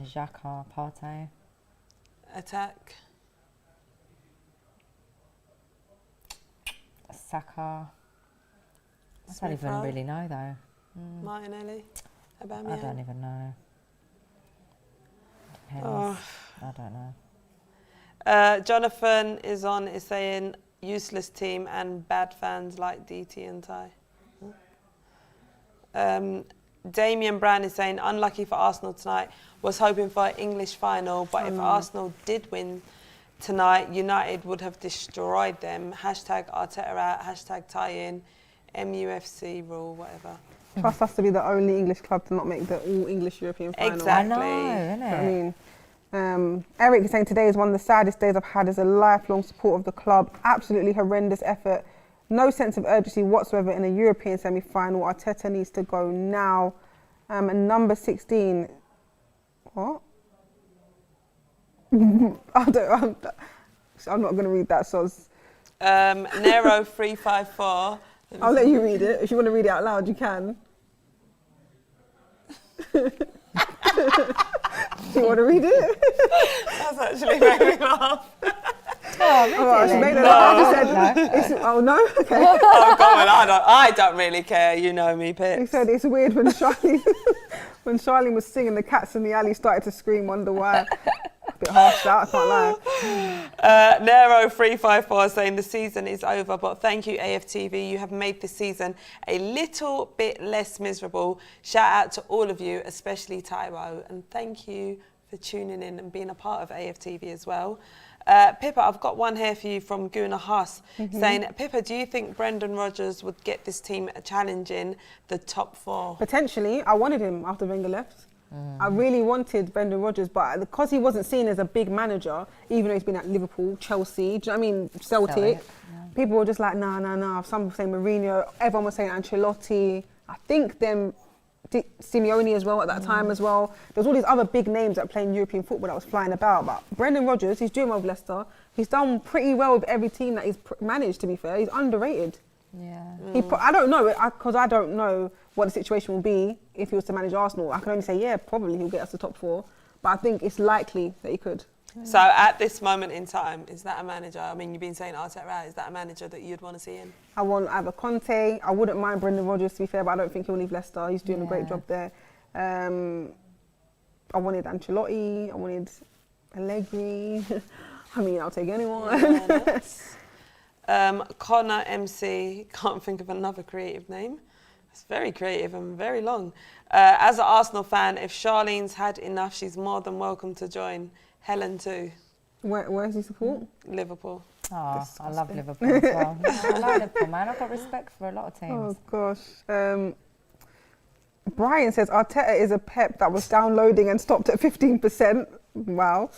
Xhaka, Partey.
Attack.
Saka. I don't even really know though.
Martinelli. Aubameyang.
I don't even know. Depends.
Oh.
I don't know.
Jonathan is saying useless team and bad fans like DT and Ty. Damien Brown is saying unlucky for Arsenal tonight. Was hoping for an English final, but if Arsenal did win tonight, United would have destroyed them. Hashtag Arteta out, hashtag tie-in, MUFC rule, whatever.
Trust us to be the only English club to not make the all-English European final.
Exactly.
I know, innit?
I mean, Eric is saying today is one of the saddest days I've had as a lifelong support of the club. Absolutely horrendous effort. No sense of urgency whatsoever in a European semi-final. Arteta needs to go now. And number 16... What? I'm not going to read that, soz.
Nero 354.
I'll let you read it. If you want to read it out loud, you can. Do you want to read it?
That's actually made me laugh.
She made it laugh. She said, oh no? Okay.
Oh, go on, I don't really care. You know me, Pip.
He said it's weird when Charlene was singing, the cats in the alley started to scream, wonder why. A bit harsh that, I can't lie.
Nero 354 saying the season is over, but thank you AFTV. You have made the season a little bit less miserable. Shout out to all of you, especially Taiwo, and thank you for tuning in and being a part of AFTV as well. Pippa, I've got one here for you from Guna Haas saying, Pippa, do you think Brendan Rodgers would get this team challenging the top 4?
Potentially. I wanted him after Wenger left. I really wanted Brendan Rodgers, but because he wasn't seen as a big manager, even though he's been at Liverpool, Chelsea, do you know what I mean, Celtic, people were just like, nah. Some were saying Mourinho, everyone was saying Ancelotti. I think Simeone as well at that time as well. There's all these other big names that play in European football that was flying about. But Brendan Rodgers, he's doing well with Leicester. He's done pretty well with every team that he's managed, to be fair. He's underrated.
Yeah.
I don't know, because I don't know what the situation will be if he was to manage Arsenal. I can only say, yeah, probably he'll get us to top 4. But I think it's likely that he could.
So at this moment in time, is that a manager? I mean, you've been saying Arteta, is that a manager that you'd want to see in?
I want either Conte. I wouldn't mind Brendan Rodgers, to be fair, but I don't think he'll leave Leicester. He's doing a great job there. I wanted Ancelotti. I wanted Allegri. I mean, I'll take anyone.
Connor MC, can't think of another creative name. It's very creative and very long. As an Arsenal fan, if Charlene's had enough, she's more than welcome to join. Helen too.
Where's he support?
Liverpool.
Oh, I love Liverpool as well. I like Liverpool, man. I've got respect for a lot of teams.
Oh, gosh. Brian says, Arteta is a Pep that was downloading and stopped at 15%. Wow.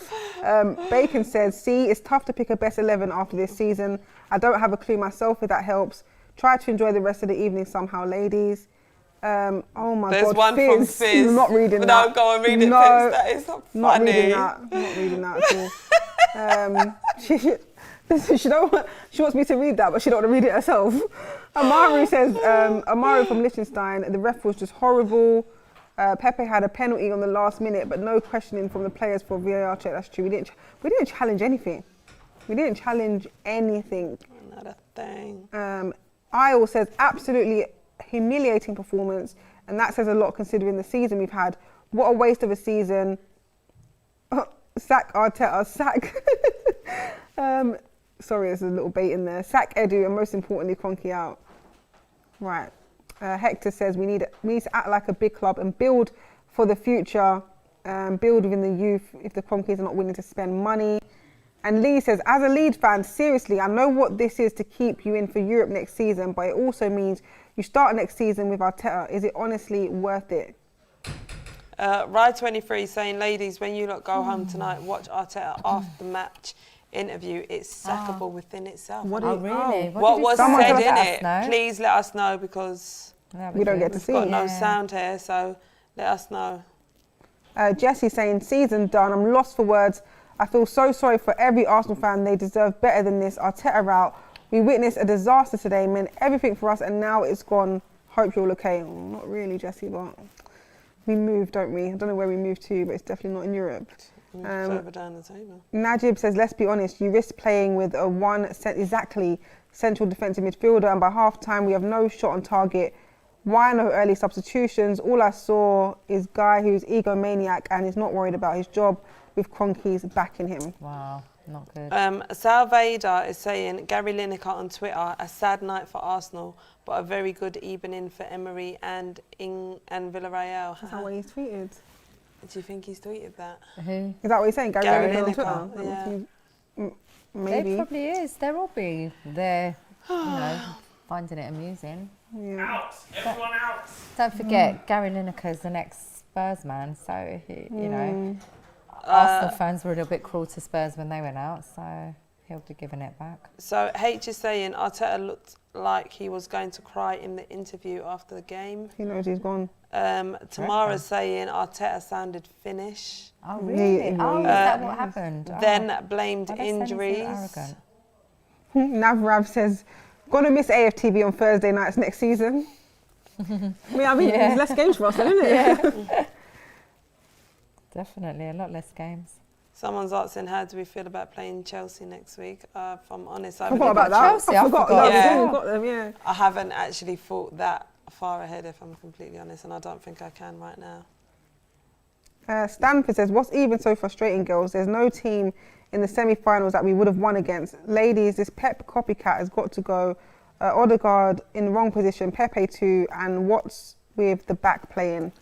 Bacon says, it's tough to pick a best 11 after this season. I don't have a clue myself if that helps. Try to enjoy the rest of the evening somehow, ladies. Oh my
There's
God,
one from Fizz.
I'm not reading that.
No, go and read it, Fizz. That is not funny.
Not reading that at all. She wants me to read that, but she don't want to read it herself. Amaru says, Amaru from Liechtenstein, the ref was just horrible. Pepe had a penalty on the last minute, but no questioning from the players for VAR check. That's true. We didn't challenge anything.
Not a thing.
Isle says, absolutely humiliating performance, and that says a lot considering the season we've had. What a waste of a season. Sack Arteta, sack. Sorry, there's a little bait in there. Sack Edu, and most importantly, Kroenke out. Right. Hector says we need to act like a big club and build for the future, build within the youth if the Kroenkes are not willing to spend money. And Lee says, as a Leeds fan, seriously, I know what this is to keep you in for Europe next season, but it also means you start next season with Arteta. Is it honestly worth it?
Rye23 saying, ladies, when you lot go home tonight, watch Arteta after the match interview. It's sackable within itself.
Really?
What was
Someone
said
just
in
let
it?
us know.
Please let us know, because
We don't get to see
we've got
it.
no sound here, so let us know.
Jessie saying, season done. I'm lost for words. I feel so sorry for every Arsenal fan. They deserve better than this. Arteta out. We witnessed a disaster today, meant everything for us, and now it's gone. Hope you're all okay. Oh, not really, Jessie, but we moved, don't we? I don't know where we moved to, but it's definitely not in Europe.
Further down the table.
Najib says, let's be honest, you risk playing with a central defensive midfielder, and by half time we have no shot on target. Why no early substitutions? All I saw is Guy who's egomaniac and is not worried about his job, with Kroenke's backing him.
Wow, not good.
Sal Vader is saying, Gary Lineker on Twitter, a sad night for Arsenal, but a very good evening for Emery and Villarreal.
Is that what he's tweeted?
Do you think he's tweeted that?
Who?
Is that what he's saying?
Gary
Lineker
Lineker,
on Twitter?
yeah.
Maybe.
They probably is. They'll all be there, finding it amusing.
Yeah.
Out! Everyone out!
Don't forget, Gary Lineker's the next Spurs man, so Arsenal fans were a little bit cruel to Spurs when they went out, so he'll be giving it back.
So H is saying Arteta looked like he was going to cry in the interview after the game.
He knows he's gone.
Tamara's saying Arteta sounded Finnish.
Oh, really? Is that what happened?
Then blamed
Why they sound so
injuries.
arrogant?
Navrav says, gonna miss AFTV on Thursday nights next season. There's less games for us then, isn't it?
Yeah. Definitely, a lot less games.
Someone's asking, how do we feel about playing Chelsea next week? If I'm honest,
I forgot about that.
Chelsea, I forgot.
Yeah.
We've got them, yeah.
I haven't actually thought that far ahead, if I'm completely honest, and I don't think I can right now.
Stanford says, what's even so frustrating, girls? There's no team in the semi-finals that we would have won against. Ladies, this Pep copycat has got to go. Odegaard in the wrong position, Pepe too, and what's with the back playing?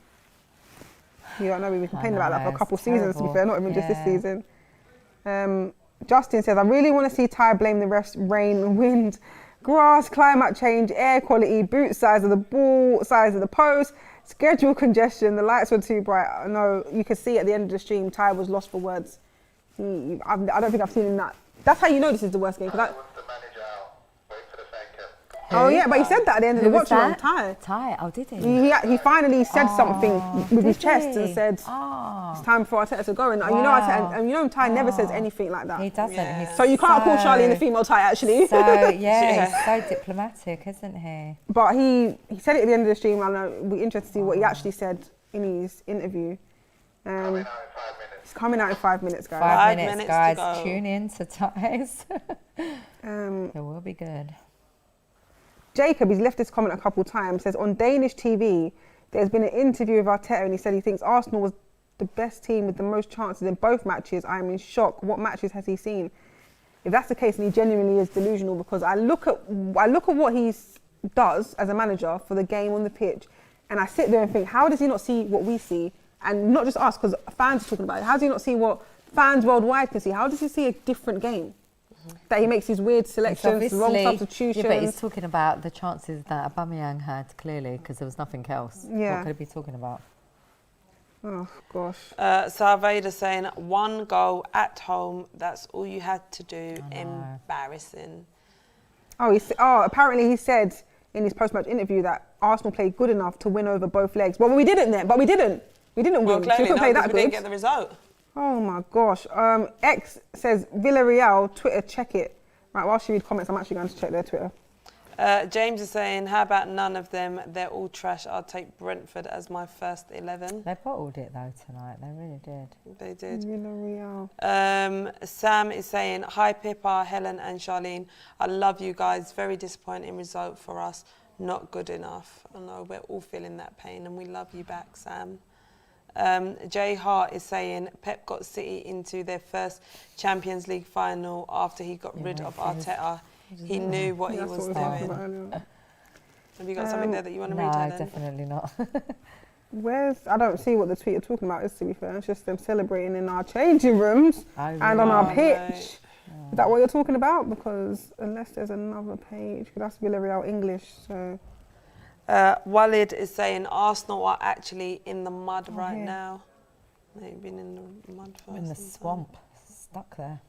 Yeah, I know we've been complaining about that for a couple of seasons, to be fair, not even just this season. Justin says, I really want to see Ty blame the refs, rain, wind, grass, climate change, air quality, boot size of the ball, size of the post, schedule congestion, the lights were too bright. I know, you could see at the end of the stream, Ty was lost for words. I don't think I've seen him that. That's how you know this is the worst game. Oh yeah, but he said that at the end of the watch along.
Ty, oh did he?
He finally said something with his chest and said, it's time for Arteta to go. And you know Ty never says anything like that.
He doesn't.
Yeah.
He's
So you can't call Charlene the female Ty actually.
So yeah, he's so diplomatic, isn't he?
But he said it at the end of the stream, and it'll be interesting to see what he actually said in his interview. It's coming out in 5 minutes, guys.
5 minutes,
minutes
guys.
to go.
Tune in to Ty's. It will be good.
Jacob, he's left this comment a couple of times, says on Danish TV, there's been an interview with Arteta and he said he thinks Arsenal was the best team with the most chances in both matches. I'm in shock. What matches has he seen? If that's the case, then he genuinely is delusional, because I look at what he does as a manager for the game on the pitch, and I sit there and think, how does he not see what we see? And not just us, because fans are talking about it. How does he not see what fans worldwide can see? How does he see a different game? That he makes these weird selections, wrong substitutions.
Yeah, but he's talking about the chances that Aubameyang had, clearly, because there was nothing else.
Yeah.
What could he be talking about?
Oh, gosh.
Salvada saying, 1 goal at home, that's all you had to do. Embarrassing.
Apparently he said in his post-match interview that Arsenal played good enough to win over both legs. Well, we didn't then, but we didn't. We didn't win.
Clearly,
we couldn't play that
we
good.
didn't get the result.
Oh my gosh. X says Villarreal, Twitter, check it. Right, while she reads comments, I'm actually going to check their Twitter.
James is saying, how about none of them? They're all trash. I'll take Brentford as my first 11.
They bottled it though tonight. They really did.
They did.
Villarreal.
Sam is saying, hi Pippa, Helen and Charlene. I love you guys. Very disappointing result for us. Not good enough. I know we're all feeling that pain and we love you back, Sam. Jay Hart is saying Pep got City into their first Champions League final after he got rid of Arteta. He knew what he was doing. Have you got something there that you want to read, Helen?
No, definitely not.
I don't see what the tweet you're talking about is, to be fair. It's just them celebrating in our changing rooms and on our pitch. Is that what you're talking about? Because unless there's another page, that's Villarreal English, so...
Walid is saying Arsenal are actually in the mud right
yeah.
now. They've been in the mud for
In the
some time.
swamp, stuck there.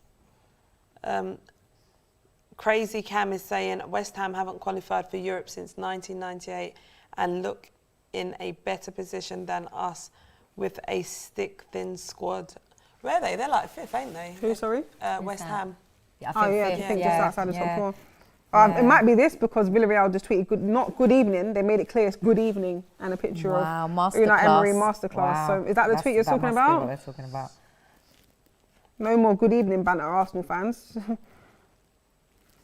Crazy Cam is saying West Ham haven't qualified for Europe since 1998 and look in a better position than us with a stick-thin squad. Where are they? They're like fifth, ain't they?
Who, sorry?
West
that?
Ham.
Yeah,
Oh, yeah, I
fifth,
think just outside the top four.
Yeah.
It might be this because Villarreal just tweeted, not good evening. They made it clear it's good evening and a picture of Pierre-Emerick masterclass.
Wow.
So is that the tweet you're talking
That must be
about?
what they're talking about.
No more good evening banter, Arsenal fans.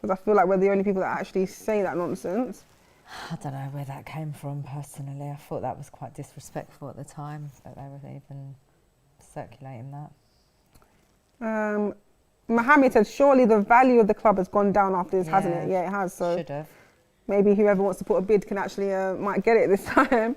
Because I feel like we're the only people that actually say that nonsense.
I don't know where that came from personally. I thought that was quite disrespectful at the time that they were even circulating that.
Mohammed said, surely the value of the club has gone down after this, hasn't it? Yeah, it has. So
should have.
maybe whoever wants to put a bid can actually might get it this time.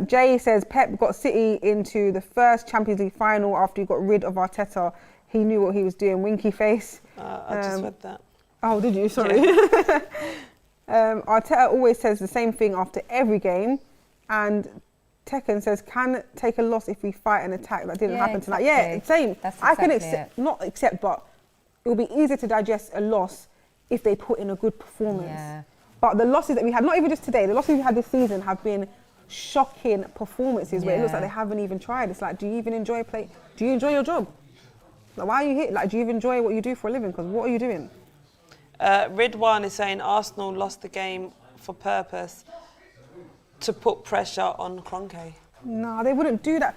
Jay says, Pep got City into the first Champions League final after he got rid of Arteta. He knew what he was doing. Winky face.
I just read that.
Oh, did you? Sorry.
Yeah.
Arteta always says the same thing after every game. And Tekken says, can take a loss if we fight and attack. That didn't happen tonight. Yeah, same.
That's
I can
exactly
accept, not accept, but it will be easier to digest a loss if they put in a good performance.
Yeah.
But the losses that we had, not even just today, the losses we had this season have been shocking performances where it looks like they haven't even tried. It's like, do you even enjoy play? Do you enjoy your job? Like, why are you here? Like, do you even enjoy what you do for a living? Because what are you doing?
Ridwan is saying Arsenal lost the game for purpose to put pressure on Kroenke.
No, they wouldn't do that.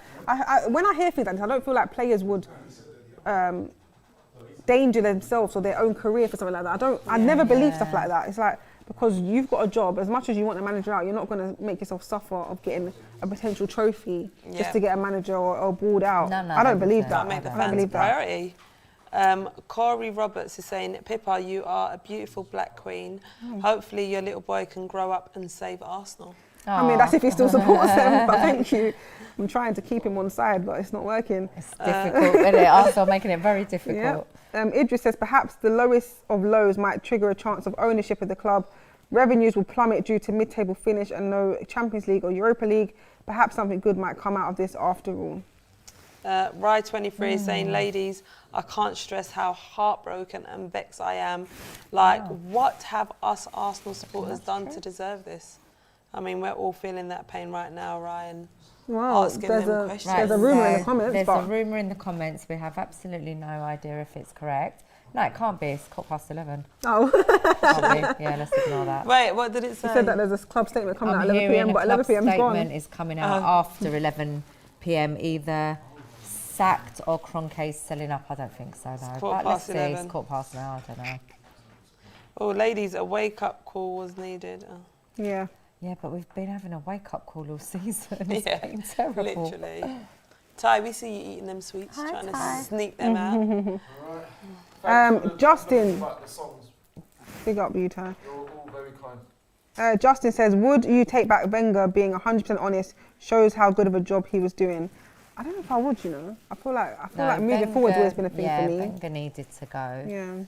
When I hear things like this, I don't feel like players would danger themselves or their own career for something like that. I never believe stuff like that. It's like, because you've got a job, as much as you want the manager out, you're not going to make yourself suffer of getting a potential trophy just to get a manager or board out.
No,
I don't believe that.
Make the
I don't
fans
believe that.
priority. Corey Roberts is saying, Pippa, you are a beautiful black queen. Hopefully your little boy can grow up and save Arsenal.
I mean, that's if he still supports them, but thank you. I'm trying to keep him on side, but it's not working.
It's difficult, isn't it? Arsenal making it very difficult.
Idris says, perhaps the lowest of lows might trigger a chance of ownership of the club. Revenues will plummet due to mid-table finish and no Champions League or Europa League. Perhaps something good might come out of this after all.
Rye23 is saying, ladies, I can't stress how heartbroken and vexed I am. Like, what have us Arsenal supporters done to deserve this? I mean, we're all feeling that pain right now, Ryan.
Well,
Asking them questions.
there's a rumour in the comments.
There's
but
a rumour in the comments. We have absolutely no idea if it's correct. No, it can't be. It's 11:15.
Oh.
Can't be. Yeah, let's ignore that.
Wait, what did it say?
He said that there's a club statement coming out at 11
hearing
p.m, but
a
11
club
p.m. is gone.
statement is coming out after 11 p.m. Either sacked or Kroenke's selling up. I don't think so, though. But let's see. It's 11:15 now. I don't know.
Oh, ladies, a wake-up call was needed. Oh.
Yeah.
Yeah, but we've been having a wake-up call all season. It's been terrible.
Literally. Ty, we see you eating them sweets, trying to sneak them out.
Justin. Big up you, Ty.
You're all very kind.
Justin says, would you take back Wenger being 100% honest? Shows how good of a job he was doing. I don't know if I would, you know. I feel like moving forward has always been a thing for me.
Yeah, Wenger needed to go.
Yeah.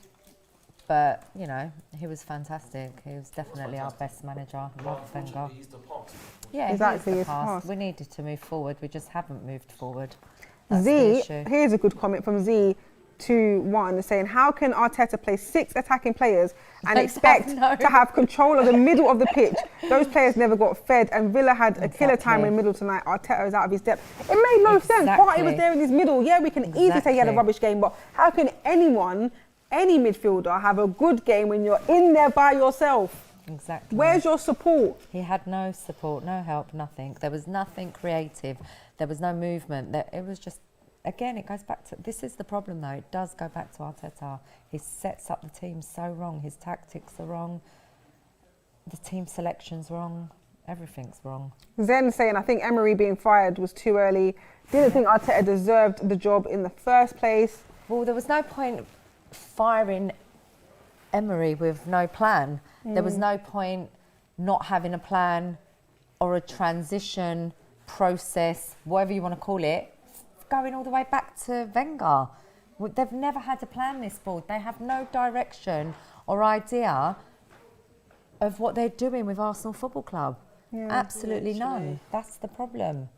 But, you know, he was fantastic. He was definitely our best manager. Love Wenger.
He's the past.
Yeah,
exactly.
he's the past. We needed to move forward. We just haven't moved forward. That's the issue.
Here's a good comment from Z21 saying, how can Arteta play 6 attacking players and expect to have control of the middle of the pitch? Those players never got fed, and Villa had a killer time in the middle tonight. Arteta is out of his depth. It made no sense. Partey was there in his middle. Yeah, we can easily say he had a rubbish game, but how can any midfielder have a good game when you're in there by yourself?
Exactly.
Where's your support?
He had no support, no help, nothing. There was nothing creative. There was no movement. It was just, again, it goes back to, this is the problem though, it does go back to Arteta. He sets up the team so wrong. His tactics are wrong. The team selection's wrong. Everything's wrong.
Zen saying, I think Emery being fired was too early. Didn't think Arteta deserved the job in the first place.
Well, there was no point firing Emery with no plan. There was no point not having a plan or a transition process, whatever you want to call it, going all the way back to Wenger. They've never had a plan, this board. They have no direction or idea of what they're doing with Arsenal Football Club.
Yeah.
Absolutely
Literally.
none. That's the problem.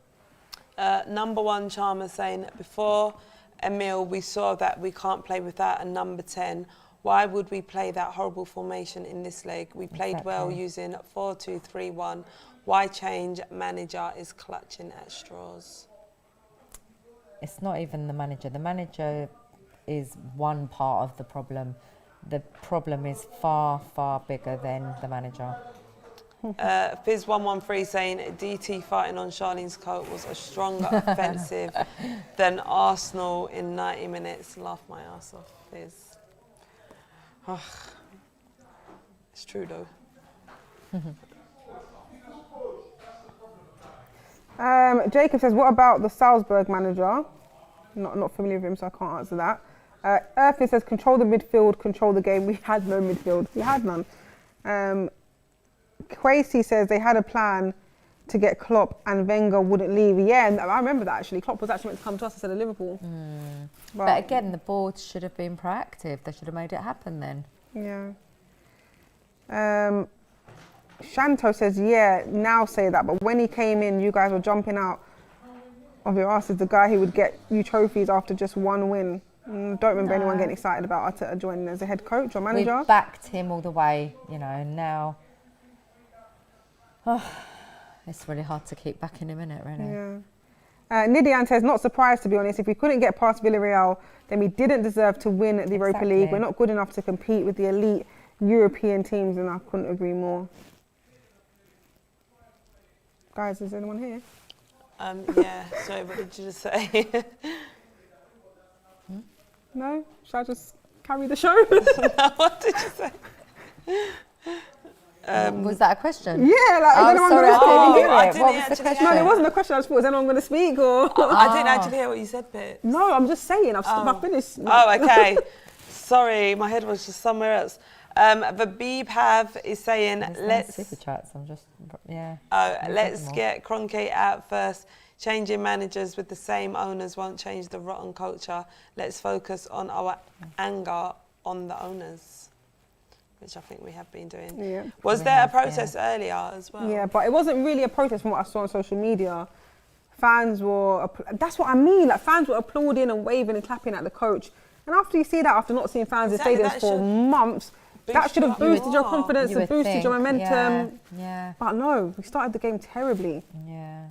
Number 1 Charmer saying, before Emil, we saw that we can't play without a number 10. Why would we play that horrible formation in this leg? We played well using 4-2-3-1. Why change? Manager is clutching at straws.
It's not even the manager. The manager is one part of the problem. The problem is far, far bigger than the manager.
Fizz113 saying DT fighting on Charlene's coat was a stronger offensive than Arsenal in 90 minutes. Laugh my ass off, Fizz. Oh, it's true though.
Jacob says, what about the Salzburg manager? Not familiar with him, so I can't answer that. Earthy says, control the midfield, control the game. We had no midfield. We had none. Quasi says they had a plan to get Klopp and Wenger wouldn't leave. Yeah, and I remember that actually. Klopp was actually meant to come to us instead of Liverpool.
But again, the board should have been proactive. They should have made it happen then.
Yeah. Shanto says, yeah, now say that. But when he came in, you guys were jumping out of your asses. The guy who would get you trophies after just one win. Don't remember anyone getting excited about Arteta joining as a head coach or manager.
We backed him all the way, you know, and now... it's really hard to keep backing him in it, really.
Yeah. Nidian says, not surprised to be honest. If we couldn't get past Villarreal, then we didn't deserve to win the Europa League. We're not good enough to compete with the elite European teams, and I couldn't agree more. Guys, is anyone here?
Yeah, sorry, what did you just say?
No? Should I just carry the show?
No, what did you say?
Was that a question?
Yeah, like, is anyone
sorry,
going to
I didn't
speak?
hear
I
it.
didn't
What was the
actually
question?
No, it wasn't a question. I just thought, is anyone going to speak? Or
I didn't actually hear what you said, Pip.
No, I'm just saying. I've finished.
Oh, okay. Sorry, my head was just somewhere else. Vabib Have is saying, let's...
Super chats, I'm just, yeah.
Let's get Kroenke out first. Changing managers with the same owners won't change the rotten culture. Let's focus on our anger on the owners, which I think we have been doing.
Yeah.
Was there a protest earlier as well?
Yeah, but it wasn't really a protest from what I saw on social media. Fans were, that's what I mean, like fans were applauding and waving and clapping at the coach. And after you see that, after not seeing fans in stadiums for months, that should have boosted your confidence and boosted your momentum.
Yeah.
But no, we started the game terribly.
Yeah.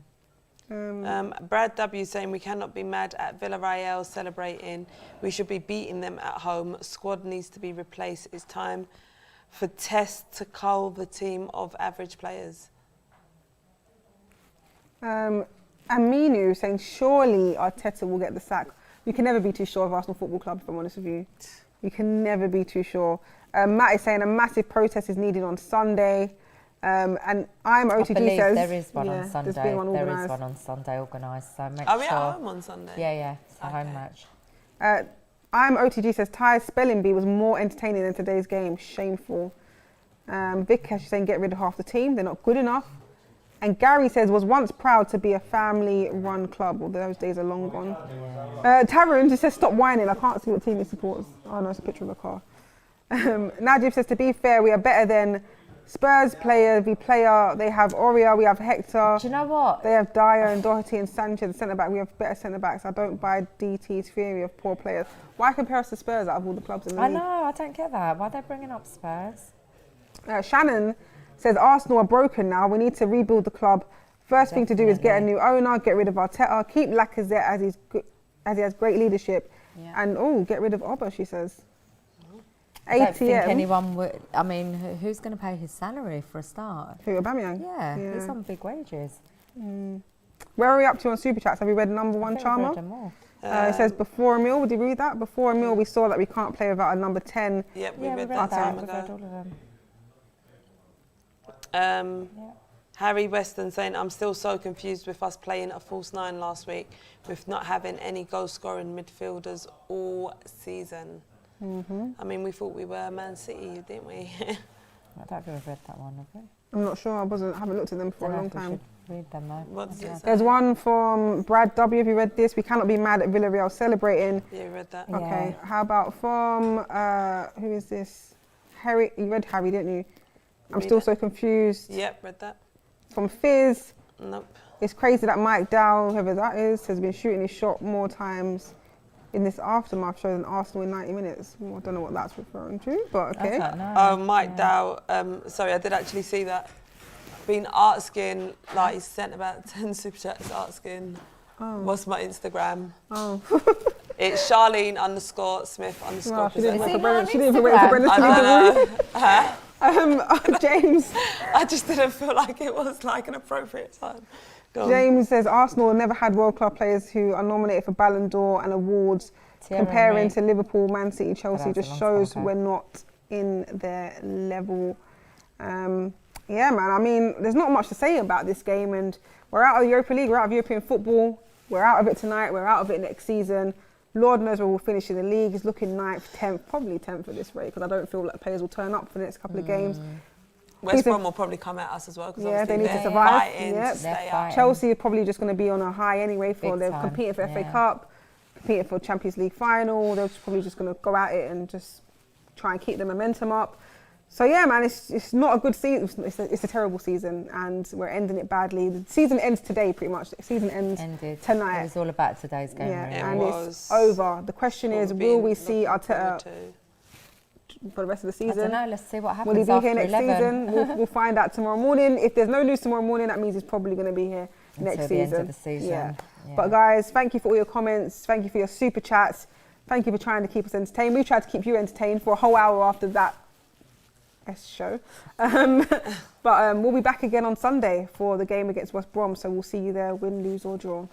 Brad W saying we cannot be mad at Villarreal celebrating. We should be beating them at home. Squad needs to be replaced. It's time for Test to cull the team of average players.
Aminu saying surely Arteta will get the sack. We can never be too sure of Arsenal Football Club, if I'm honest with you. We can never be too sure. Matt is saying a massive protest is needed on Sunday. And I'm OTG
I believe
says
there is one on Sunday.
There's been one
there
organised.
is one on Sunday organised. So make
Are we
sure.
at home on Sunday?
Yeah. It's a home match.
I'm OTG says Ty's spelling bee was more entertaining than today's game. Shameful. Vikesh is saying get rid of half the team. They're not good enough. And Gary says was once proud to be a family-run club. Although those days are long gone. Taryn just says stop whining. I can't see what team he supports. Oh no, it's a picture of a car. Najib says to be fair, we are better than Spurs player, they have Oria, we have Hector.
Do you know what?
They have Dyer and Doherty and Sanchez, centre-back. We have better centre-backs. I don't buy DT's theory of poor players. Why compare us to Spurs out of all the clubs in the league?
I know, I don't get that. Why are they bringing up Spurs?
Shannon says Arsenal are broken now. We need to rebuild the club. First thing to do is get a new owner, get rid of Arteta, keep Lacazette as he has great leadership, and get rid of Oba, she says.
I don't think anyone would. I mean, who's going to pay his salary for a start?
Who, Aubameyang?
Yeah, he's on big wages.
Where are we up to on Super Chats? Have you read number one, Charmer?
I've read them all.
It says before a meal. Would you read that? Before a meal, we saw that we can't play without a number 10.
Yep, we read
that.
time
We've
ago.
read all of them.
Harry Weston saying, I'm still so confused with us playing a false 9 last week with not having any goal-scoring midfielders all season. I mean, we thought we were Man City, didn't we?
I don't think we've read that one, have we?
I'm not sure. I haven't looked at them for a long time.
Read them though.
What does it say?
There's one from Brad W. Have you read this? We cannot be mad at Villarreal celebrating.
Yeah, we read that.
Okay.
Yeah.
How about from who is this? Harry. You read Harry, didn't you? I'm still so confused.
Yep, read that.
From Fizz.
Nope.
It's crazy that Mike Dow, whoever that is, has been shooting his shot more times in this aftermath show than Arsenal in 90 minutes. Well, I don't know what that's referring to, but okay.
I don't know.
Oh, Mike Dow. Sorry, I did actually see that. Been asking, like, he's sent about 10 super chats asking, what's my Instagram?
Oh.
It's Charlene _Smith _
Well, she didn't
Is
even
he
wait
on
for Brendan to
I
leave
don't know. Huh?
the room. James.
I just didn't feel like it was like an appropriate time. Go on.
James says Arsenal have never had world class players who are nominated for Ballon d'Or and awards. Comparing to Liverpool, Man City, Chelsea just shows we're not in their level. Yeah, man. I mean, there's not much to say about this game, and we're out of the Europa League. We're out of European football. We're out of it tonight. We're out of it next season. Lord knows where we'll finish in the league. It's looking 9th, 10th, probably 10th at this rate, because I don't feel like players will turn up for the next couple of games.
West Brom will probably come at us as well, because
they need to
they're
survive.
fighting
Yep.
to stay up.
Chelsea are probably just going to be on a high anyway. They're competing for FA Cup, competing for Champions League final. They're probably just going to go at it and just try and keep the momentum up. So yeah, man, it's not a good season. It's a terrible season, and we're ending it badly. The season ends today, pretty much. The season ends tonight.
It was all about today's game.
Yeah,
really.
and it's over. The question is, will we see Arteta for the rest of the season?
I don't know. Let's see what happens.
Will he be
after
here next
11?
season? We'll find out tomorrow morning. If there's no news tomorrow morning, that means he's probably going to be here next
Until
season.
the end of the season.
Yeah. But guys, thank you for all your comments. Thank you for your super chats. Thank you for trying to keep us entertained. We tried to keep you entertained for a whole hour after that show. But we'll be back again on Sunday for the game against West Brom. So we'll see you there, win, lose or draw.